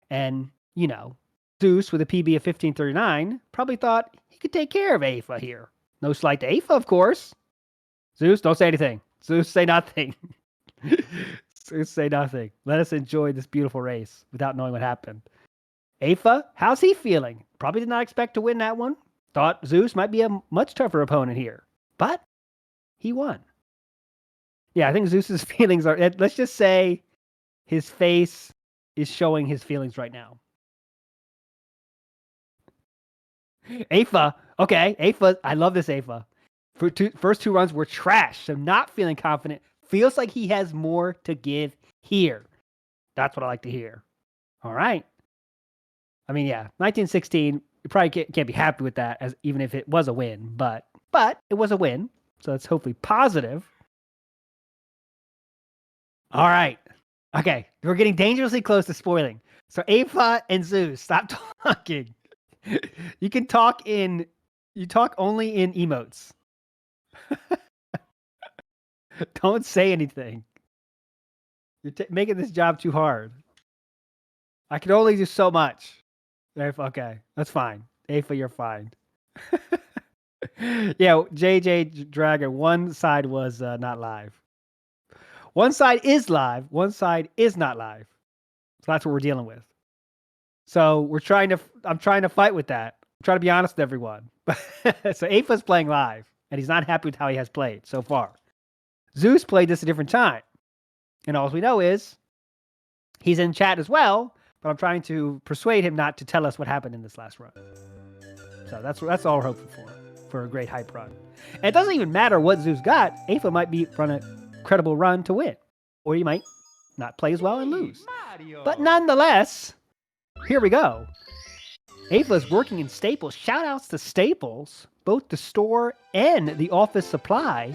And, you know, Zeus with a PB of 1539 probably thought he could take care of Aifa here. No slight to Aifa, of course. Zeus, don't say anything. Zeus, say nothing. Zeus, say nothing. Let us enjoy this beautiful race without knowing what happened. Aifa, how's he feeling? Probably did not expect to win that one. Thought Zeus might be a much tougher opponent here. But he won. Yeah, I think Zeus's feelings are... Let's just say his face is showing his feelings right now. Aifa. Okay, Aifa. I love this Aifa. First 2 runs were trash, so not feeling confident. Feels like he has more to give here. That's what I like to hear. All right. I mean, yeah, 1916, you probably can't be happy with that, as even if it was a win, but it was a win, so it's hopefully positive. All right. Okay, we're getting dangerously close to spoiling. So Aifa and Zeus, stop talking. You talk only in emotes. Don't say anything. You're making this job too hard. I can only do so much. Okay, that's fine. Aifa, you're fine. Yeah, JJ Dragon, one side was not live. One side is live, one side is not live. So that's what we're dealing with. So I'm trying to fight with that. I'm trying to be honest with everyone. So Aifa's playing live, and he's not happy with how he has played so far. Zeus played this a different time. And all we know is he's in chat as well, but I'm trying to persuade him not to tell us what happened in this last run. So that's all we're hoping for a great hype run. And it doesn't even matter what Zeus got. Aifa might run a credible run to win. Or he might not play as well and lose. But nonetheless, Here we go. Aifa's working in Staples. Shout outs to Staples, both the store and the office supply,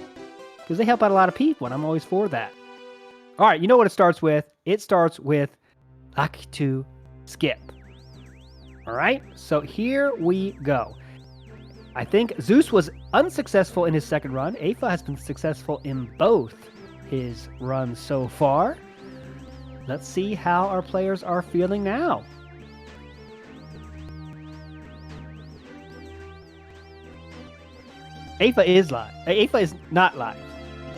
because they help out a lot of people, and I'm always for that. All right, you know what it starts with? It starts with lucky to skip. All right, so here we go. I think Zeus was unsuccessful in his second run. Aifa has been successful in both his runs so far. Let's see how our players are feeling now. Aifa is live. Aifa is not live.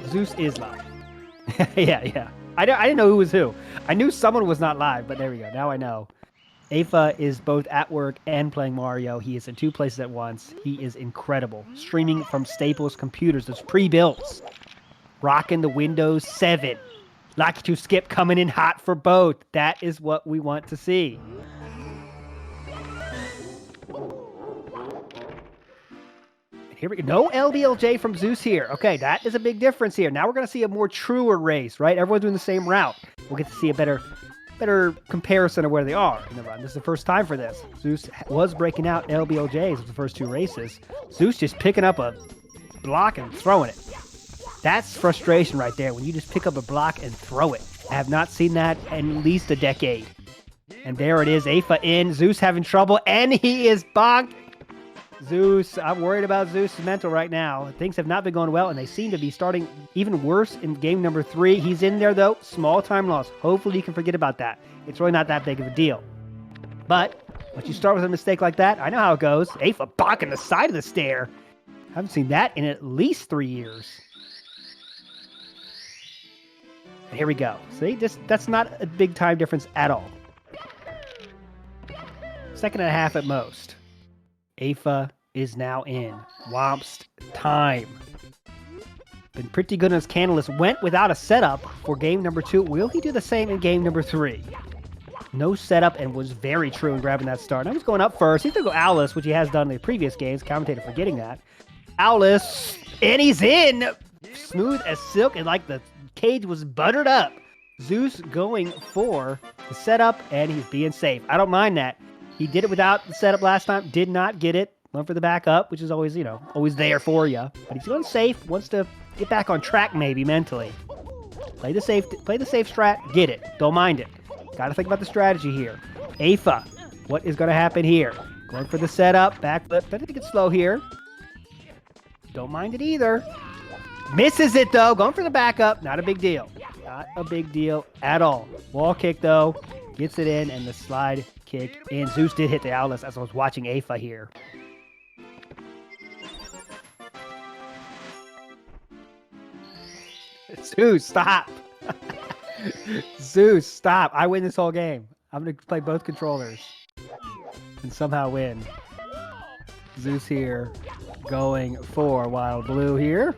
Zeus is live. Yeah. I didn't know who was who. I knew someone was not live, but there we go. Now I know. Aifa is both at work and playing Mario. He is in two places at once. He is incredible. Streaming from Staples computers. Those pre-builts. Rocking the Windows 7. Lucky to skip coming in hot for both. That is what we want to see. Here we go. No LBLJ from Zeus here. Okay, that is a big difference here. Now we're going to see a more truer race, right? Everyone's doing the same route. We'll get to see a better comparison of where they are in the run. This is the first time for this. Zeus was breaking out LBLJs with the first two races. Zeus just picking up a block and throwing it. That's frustration right there, when you just pick up a block and throw it. I have not seen that in at least a decade. And there it is, Aifa in. Zeus having trouble, and he is bonked. Zeus, I'm worried about Zeus' mental right now. Things have not been going well, and they seem to be starting even worse in game number 3. He's in there, though. Small time loss. Hopefully you can forget about that. It's really not that big of a deal. But once you start with a mistake like that, I know how it goes. Aifa blocking the side of the stair. I haven't seen that in at least 3 years. And here we go. See, that's not a big time difference at all. Second and a half at most. Aifa is now in. Womp's time. Been pretty good on his Canalist. Went without a setup for game number 2. Will he do the same in game number 3? No setup, and was very true in grabbing that start. Now he's going up first. He's going to go Owlus, which he has done in the previous games. Commentator forgetting that. Owlus, and he's in! Smooth as silk, and like the cage was buttered up. Zeus going for the setup, and he's being safe. I don't mind that. He did it without the setup last time. Did not get it. Went for the backup, which is always, always there for you. But he's going safe. Wants to get back on track, maybe, mentally. Play the safe strat. Get it. Don't mind it. Got to think about the strategy here. Aifa, what is going to happen here? Going for the setup. Backflip. I think it's slow here. Don't mind it either. Misses it, though. Going for the backup. Not a big deal. Not a big deal at all. Wall kick, though. Gets it in, and the slide kick in. Zeus did hit the Owlus as I was watching Aifa here. Zeus, stop. Zeus, stop. I win this whole game. I'm going to play both controllers and somehow win. Zeus here going for Wild Blue here.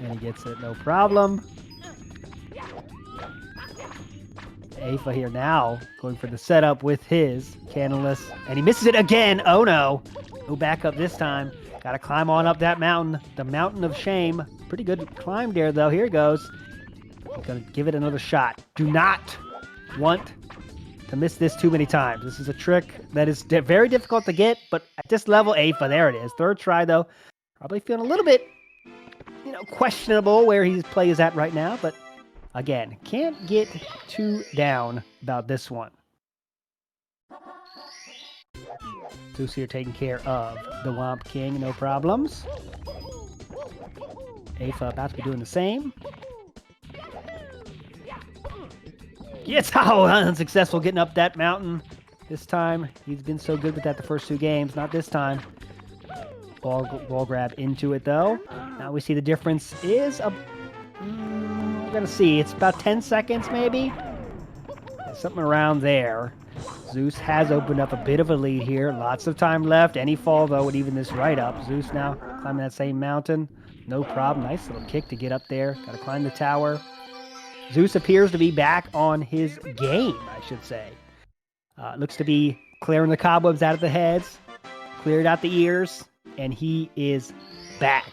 And he gets it, no problem. Aifa here now, going for the setup with his Canalist, and he misses it again. Oh no. No backup this time. Gotta climb on up that mountain. The mountain of shame. Pretty good climb there, though. Here he goes. He's gonna give it another shot. Do not want to miss this too many times. This is a trick that is very difficult to get, but at this level, Aifa, there it is. Third try, though. Probably feeling a little bit, questionable where his play is at right now, but again, can't get too down about this one. Zeus here taking care of the Womp King, no problems. Aifa about to be doing the same. Yes, how unsuccessful getting up that mountain this time. He's been so good with that the first 2 games, not this time. Ball grab into it, though. Now we see the difference is we're going to see. It's about 10 seconds, maybe? Something around there. Zeus has opened up a bit of a lead here. Lots of time left. Any fall, though, would even this right up. Zeus now climbing that same mountain. No problem. Nice little kick to get up there. Got to climb the tower. Zeus appears to be back on his game, I should say. Looks to be clearing the cobwebs out of the heads. Cleared out the ears. And he is back.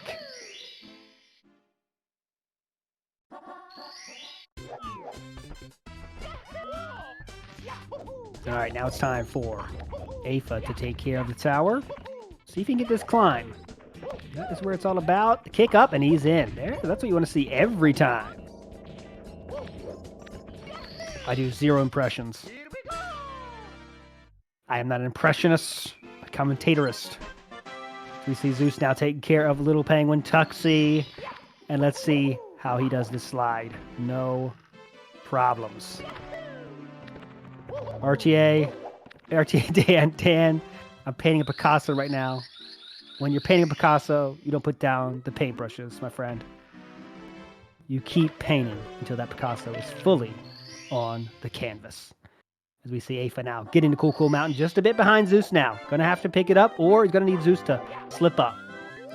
All right, now it's time for Aifa to take care of the tower. See if he can get this climb. That is where it's all about. The kick up, and he's in. There, that's what you want to see every time. I do 0 impressions. I am not an impressionist, a commentatorist. We see Zeus now taking care of little penguin Tuxie. And let's see how he does this slide. No problems. RTA, Dan. I'm painting a Picasso right now. When you're painting a Picasso, you don't put down the paintbrushes, my friend. You keep painting until that Picasso is fully on the canvas. As we see Aifa now getting to Cool Mountain just a bit behind Zeus now. Gonna have to pick it up, or he's gonna need Zeus to slip up.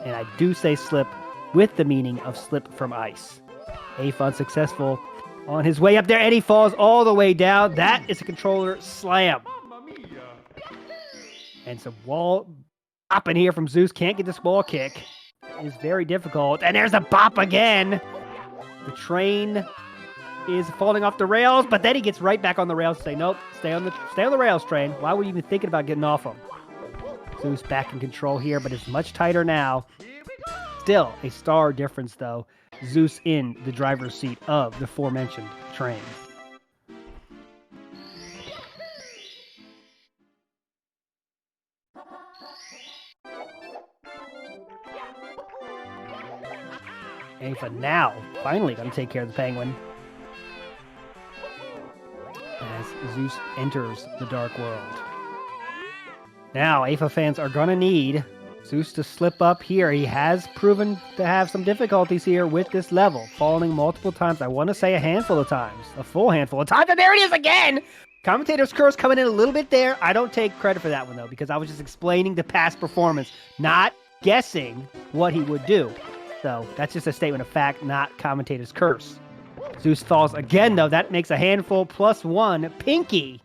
And I do say slip with the meaning of slip from ice. Aifa unsuccessful on his way up there, and he falls all the way down. That is a controller slam. Mamma mia! And some wall bopping here from Zeus. Can't get this wall kick. It is very difficult. And there's a bop again. The train is falling off the rails, but then he gets right back on the rails to say, nope, stay on the rails, train. Why were you even thinking about getting off them? Zeus back in control here, but it's much tighter now. Still a star difference, though. Zeus in the driver's seat of the aforementioned train. Aifa now finally going to take care of the penguin as Zeus enters the dark world. Now, Aifa fans are going to need Zeus to slip up here. He has proven to have some difficulties here with this level, falling multiple times. I want to say a handful of times, a full handful of times, and there it is again! Commentator's curse coming in a little bit there. I don't take credit for that one, though, because I was just explaining the past performance, not guessing what he would do. So that's just a statement of fact, not commentator's curse. Zeus falls again, though. That makes a handful plus 1. Pinky,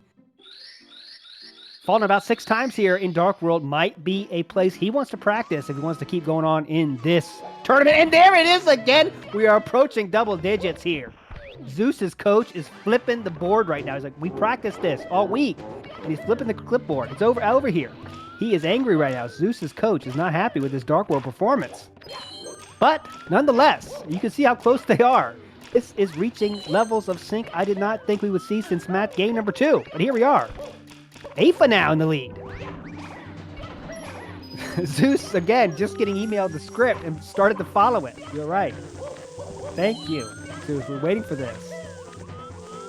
falling about 6 times here in Dark World, might be a place he wants to practice if he wants to keep going on in this tournament. And there it is again. We are approaching double digits here. Zeus's coach is flipping the board right now. He's like, we practiced this all week. And he's flipping the clipboard. It's over here. He is angry right now. Zeus's coach is not happy with his Dark World performance. But nonetheless, you can see how close they are. This is reaching levels of sync I did not think we would see since match game number 2. But here we are. Aifa now in the lead. Zeus, again, just getting emailed the script and started to follow it. You're right. Thank you, Zeus. We're waiting for this.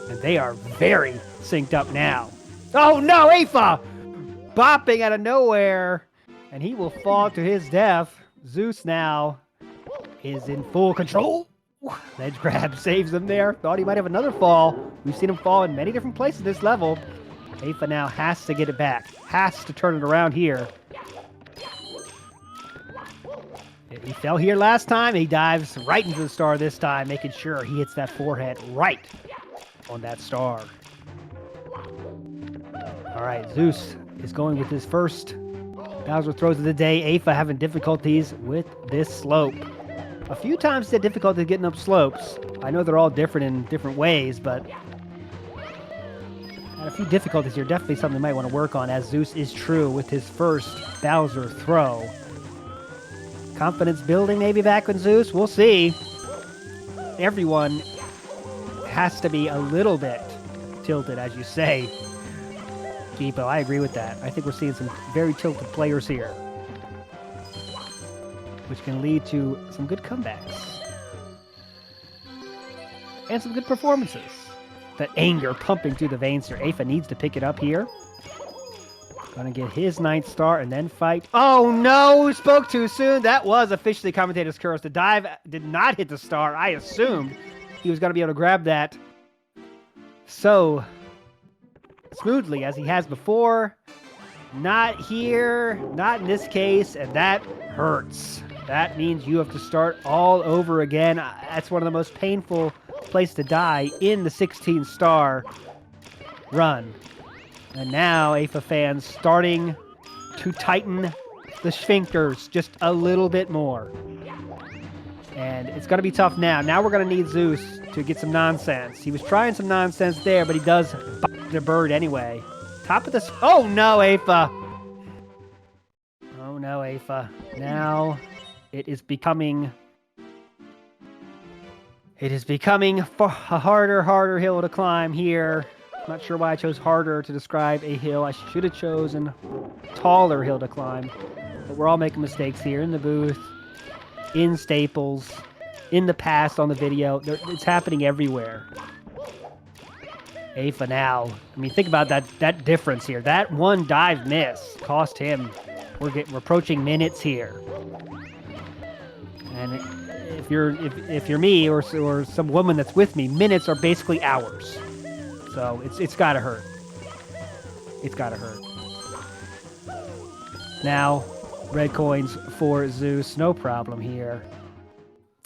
And they are very synced up now. Oh no, Aifa! Bopping out of nowhere. And he will fall to his death. Zeus now is in full control. Ledge grab saves him there. Thought he might have another fall. We've seen him fall in many different places this level. Aifa now has to get it back. Has to turn it around here. He fell here last time. He dives right into the star this time, making sure he hits that forehead right on that star. All right, Zeus is going with his first Bowser throws of the day. Aifa having difficulties with this slope. A few times he had difficulty getting up slopes. I know they're all different in different ways, but had a few difficulties here. Definitely something you might want to work on, as Zeus is true with his first Bowser throw. Confidence building maybe back with Zeus. We'll see. Everyone has to be a little bit tilted, as you say. Gipo, I agree with that. I think we're seeing some very tilted players here, which can lead to some good comebacks and some good performances. That anger pumping through the veins here. Aifa needs to pick it up here. Gonna get his 9th star and then fight. Oh no, spoke too soon. That was officially commentator's curse. The dive did not hit the star. I assumed he was gonna be able to grab that so smoothly as he has before. Not here, not in this case, and that hurts. That means you have to start all over again. That's one of the most painful places to die in the 16-star run. And now Aifa fans starting to tighten the sphincters just a little bit more. And it's going to be tough now. Now we're going to need Zeus to get some nonsense. He was trying some nonsense there, but he does bite the bird anyway. Top of this. Oh no, Aifa. Oh no, Aifa. Now it is becoming a harder hill to climb here. Not sure why I chose harder to describe a hill. I should have chosen taller hill to climb. But we're all making mistakes here in the booth, in Staples, in the past on the video. It's happening everywhere. Aifa now. I mean, think about that difference here. That one dive miss cost him. We're approaching minutes here. And if you're me or some woman that's with me, minutes are basically hours. So it's gotta hurt. It's gotta hurt. Now, red coins for Zeus, no problem here.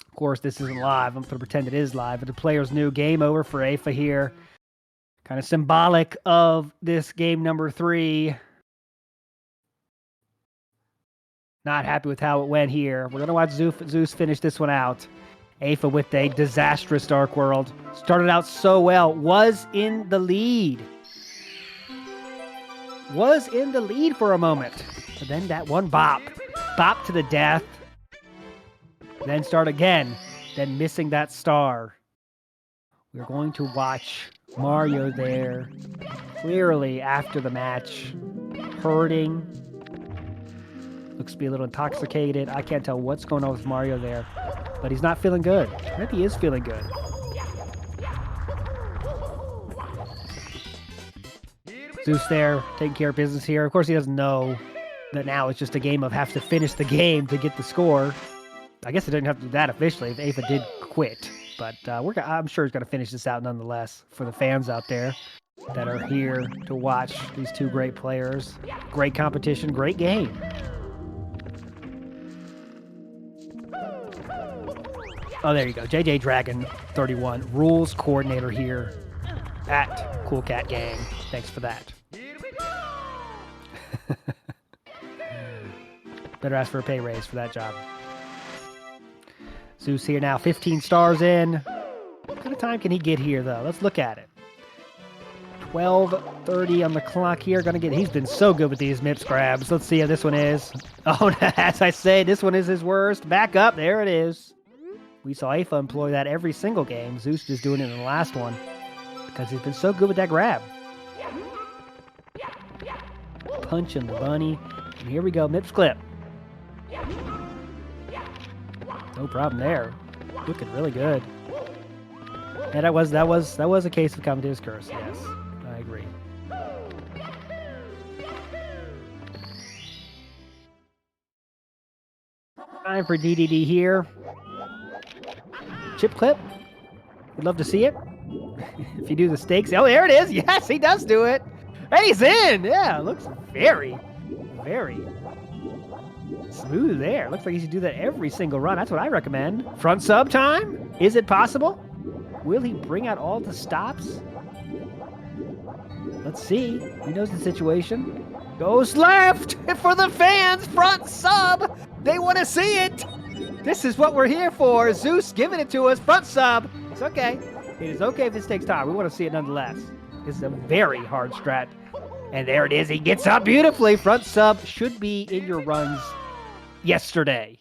Of course, this isn't live. I'm gonna pretend it is live, but the player's new game over for Aifa here. Kind of symbolic of this game number 3. Not happy with how it went here. We're gonna watch Zeus finish this one out. Aifa with a disastrous Dark World. Started out so well. Was in the lead. Was in the lead for a moment. But then that one bop. Bop to the death. Then start again. Then missing that star. We're going to watch Mario there. Clearly after the match. Hurting. Looks to be a little intoxicated. I can't tell what's going on with Mario there. But he's not feeling good. Maybe he is feeling good. Zeus there, taking care of business here. Of course, he doesn't know that now it's just a game of have to finish the game to get the score. I guess it didn't have to do that officially if Aifa did quit. But I'm sure he's going to finish this out nonetheless for the fans out there that are here to watch these two great players. Great competition, great game. Oh, there you go. JJ Dragon 31, rules coordinator here at CoolCatGang. Thanks for that. Better ask for a pay raise for that job. Zeus here now, 15 stars in. What kind of time can he get here, though? Let's look at it. 12:30 on the clock here. He's been so good with these MIPS grabs. Let's see how this one is. Oh, as I say, this one is his worst. Back up. There it is. We saw Aifa employ that every single game. Zeus just doing it in the last one because he's been so good with that grab. Punching the bunny. And here we go, MIPS clip. No problem there. Looking really good. And that was a case of Commentator's Curse. Yes, I agree. Time for DDD here. Chip clip. We'd love to see it. If you do the stakes. Oh, there it is. Yes, he does do it. And he's in. Yeah, looks very, very smooth there. Looks like he should do that every single run. That's what I recommend. Front sub time? Is it possible? Will he bring out all the stops? Let's see. He knows the situation. Goes left for the fans. Front sub. They want to see it. This is what we're here for. Zeus giving it to us. Front sub. It's okay. It is okay if this takes time. We want to see it nonetheless. This is a very hard strat. And there it is. He gets up beautifully. Front sub should be in your runs yesterday.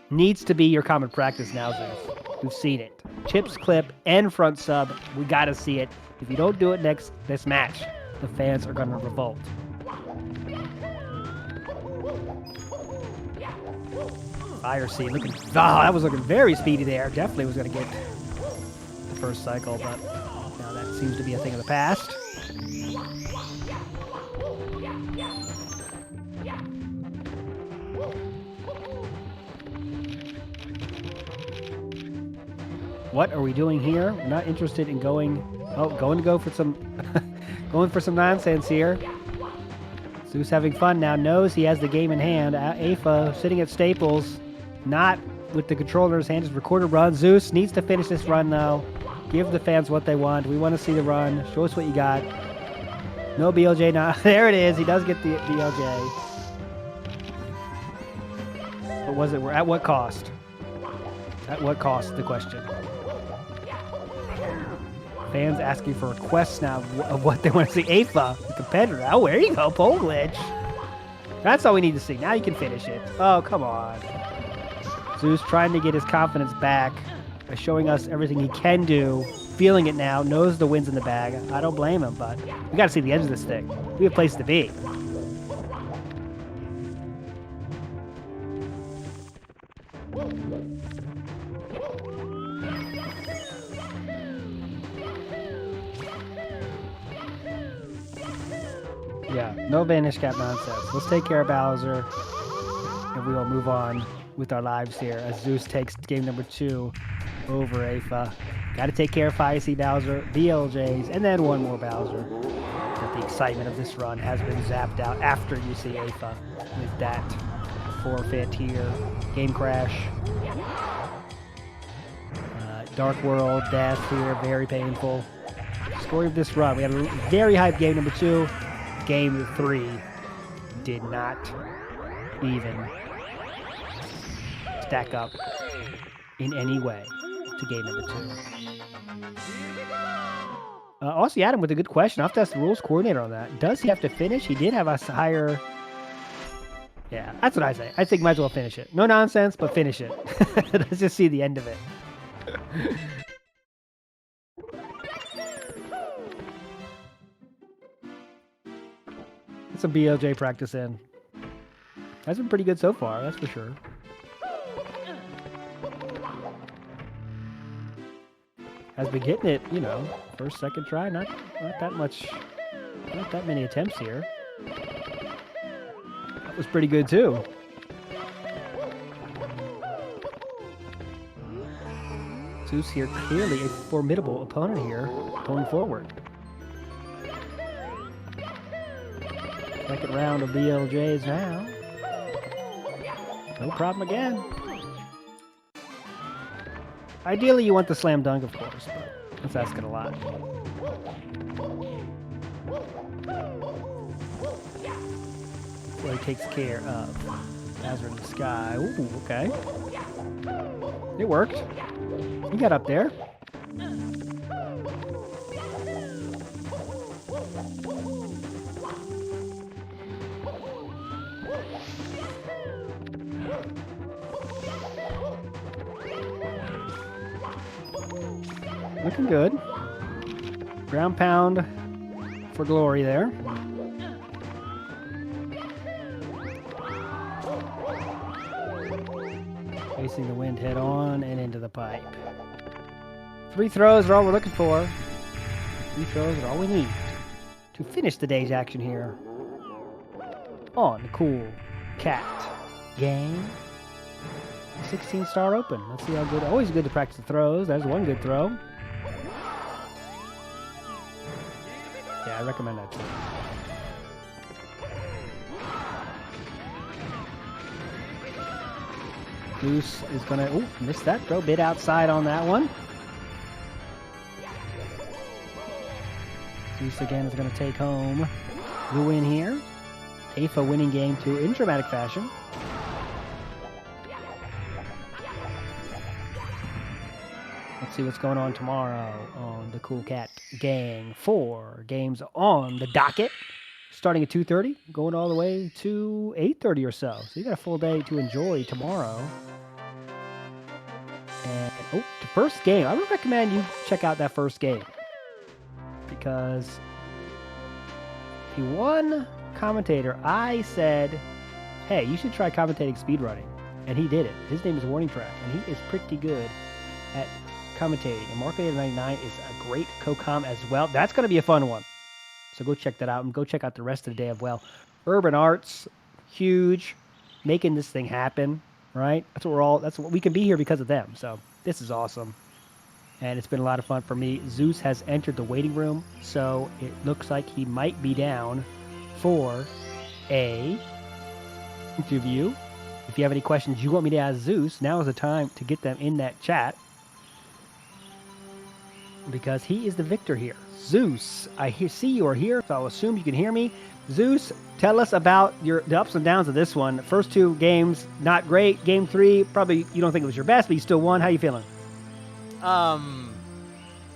Needs to be your common practice now, Zeus. We've seen it. Chips clip and front sub. We got to see it. If you don't do it this match, the fans are going to revolt. Fire seed looking. Oh, that was looking very speedy there. Definitely was going to get the first cycle, but now that seems to be a thing of the past. What are we doing here? We're not interested in going. Oh, going to go for some, going for some nonsense here. Zeus having fun now. Knows he has the game in hand. Aifa sitting at Staples. Not with the controller in his hand, just record a run. Zeus needs to finish this run, though. Give the fans what they want. We want to see the run. Show us what you got. No BLJ now. There it is. He does get the BLJ. But was it? At what cost? At what cost, the question. Fans asking for requests now of what they want to see. Aifa, the competitor. Oh, there you go, pole glitch. That's all we need to see. Now you can finish it. Oh, come on. Zeus trying to get his confidence back by showing us everything he can do. Feeling it now. Knows the win's in the bag. I don't blame him, but we got to see the end of this thing. We have a place to be. Yeah, no vanish cap nonsense. Let's take care of Bowser, and we will move on with our lives here as Zeus takes game number 2 over Aifa. Got to take care of Fiacy Bowser, BLJs, and then one more Bowser. But the excitement of this run has been zapped out after you see Aifa with that forfeit here. Game crash. Dark World, death here, very painful. Story of this run. We had a very hype game number 2. Game 3 did not even stack up in any way to game number 2. Also, Adam with a good question. I'll have to ask the rules coordinator on that. Does he have to finish? He did have a higher... Yeah, that's what I say. I think might as well finish it. No nonsense, but finish it. Let's just see the end of it. Some BLJ practice in. That's been pretty good so far, that's for sure. Has been getting it, you know, first, second try, not that much, not that many attempts here. That was pretty good too. Zeus here, clearly a formidable opponent here, going forward. Second round of BLJs now. No problem again. Ideally, you want the slam dunk, of course, but that's asking a lot. So he takes care of Bowser in the sky. Ooh, okay. It worked. He got up there. Looking good. Ground pound for glory there. Facing the wind head on and into the pipe. 3 throws are all we're looking for. 3 throws are all we need to finish the day's action here on the Cool Cat Gang. 16-star open. Let's see how good. Always good to practice the throws. There's one good throw. Yeah, I recommend that too. Goose is gonna. Oh, missed that throw. Bit outside on that one. Goose again is gonna take home the win here. Aifa winning game 2 in dramatic fashion. Let's see what's going on tomorrow on the Cool Cat Gang. 4 games on the docket, starting at 2:30, going all the way to 8:30 or so. So you got a full day to enjoy tomorrow. And the first game, I would recommend you check out that first game because the one commentator I said, hey, you should try commentating speedrunning, and he did it. His name is Warning Track, and he is pretty good at commentating. And Mark899 is a great co-com as well. That's going to be a fun one. So go check that out, and go check out the rest of the day of, well, Urban Arts, huge, making this thing happen, right? That's what we can be here because of them. So this is awesome. And it's been a lot of fun for me. Zeus has entered the waiting room, so it looks like he might be down for a interview. If you have any questions you want me to ask Zeus, now is the time to get them in that chat, because he is the victor here. Zeus, see you are here, so I'll assume you can hear me. Zeus, tell us about the ups and downs of this one. First 2 games, not great. Game 3, probably you don't think it was your best, but you still won. How you feeling?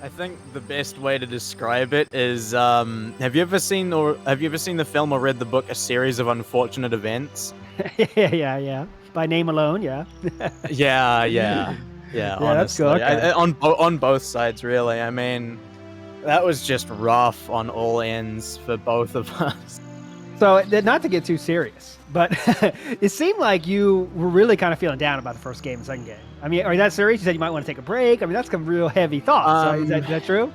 I think the best way to describe it is, have you ever seen the film or read the book A Series of Unfortunate Events? Yeah. By name alone, yeah. Yeah. Yeah, that's Honestly, good. Okay. on both sides, really. I mean, that was just rough on all ends for both of us. So, not to get too serious, but it seemed like you were really kind of feeling down about the first game and second game. I mean, are you that serious? You said you might want to take a break. I mean, that's some real heavy thoughts. Right? Is that true?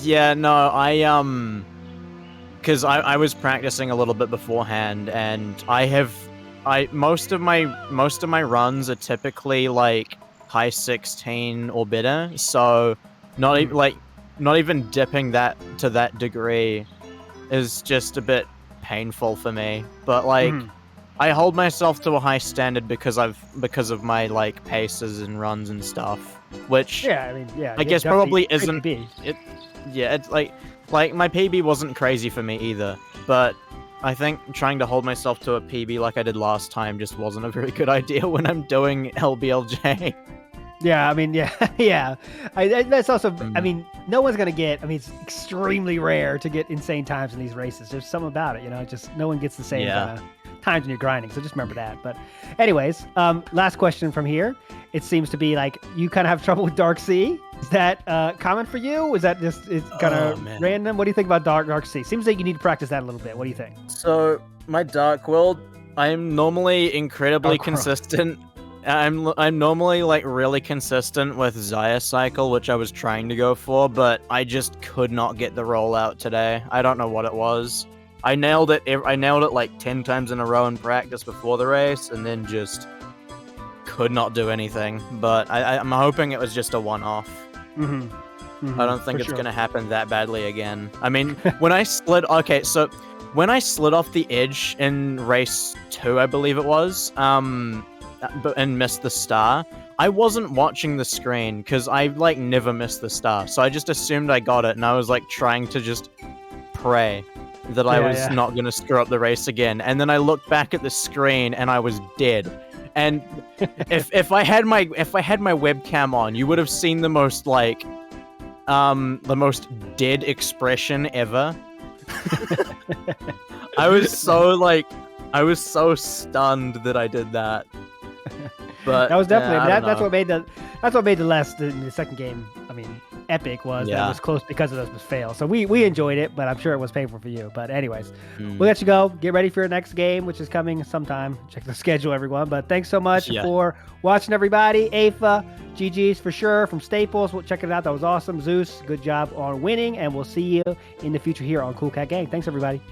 Yeah, no, because I was practicing a little bit beforehand, and most of my runs are typically like high 16 or better, so not even dipping that to that degree is just a bit painful for me. But like, I hold myself to a high standard because of my like paces and runs and stuff, which I guess probably isn't it. Yeah, it's like my PB wasn't crazy for me either, but I think trying to hold myself to a PB like I did last time just wasn't a very good idea when I'm doing LBLJ. Yeah, I mean, yeah. That's also, I mean, no one's going to get, I mean, it's extremely rare to get insane times in these races. There's something about it, just no one gets the same times when you're grinding. So just remember that. But anyways, last question from here. It seems to be like you kind of have trouble with Dark Sea. Is that common for you? Is that just kind of random? What do you think about Dark Sea? Seems like you need to practice that a little bit. What do you think? So my Dark World, I'm normally incredibly consistent. I'm normally like really consistent with Zaya Cycle, which I was trying to go for, but I just could not get the rollout today. I don't know what it was. I nailed it like 10 times in a row in practice before the race, and then just could not do anything. But I'm hoping it was just a one-off. I don't think it's going to happen that badly again. I mean, when I slid off the edge in race 2, I believe it was, and missed the star, I wasn't watching the screen because I like never miss the star, so I just assumed I got it, and I was like trying to just pray that I was not going to screw up the race again. And then I looked back at the screen and I was dead. And if I had my webcam on, you would have seen the most dead expression ever. I was so stunned that I did that. But that was definitely that's what made the second game, I mean, epic, was that it was close because of those fails. So we enjoyed it, but I'm sure it was painful for you. But anyways, we'll let you go. Get ready for your next game, which is coming sometime. Check the schedule, everyone. But thanks so much for watching, everybody. Aifa, GG's for sure from Staples. We'll check it out. That was awesome. Zeus, good job on winning, and we'll see you in the future here on CoolCatGang. Thanks, everybody.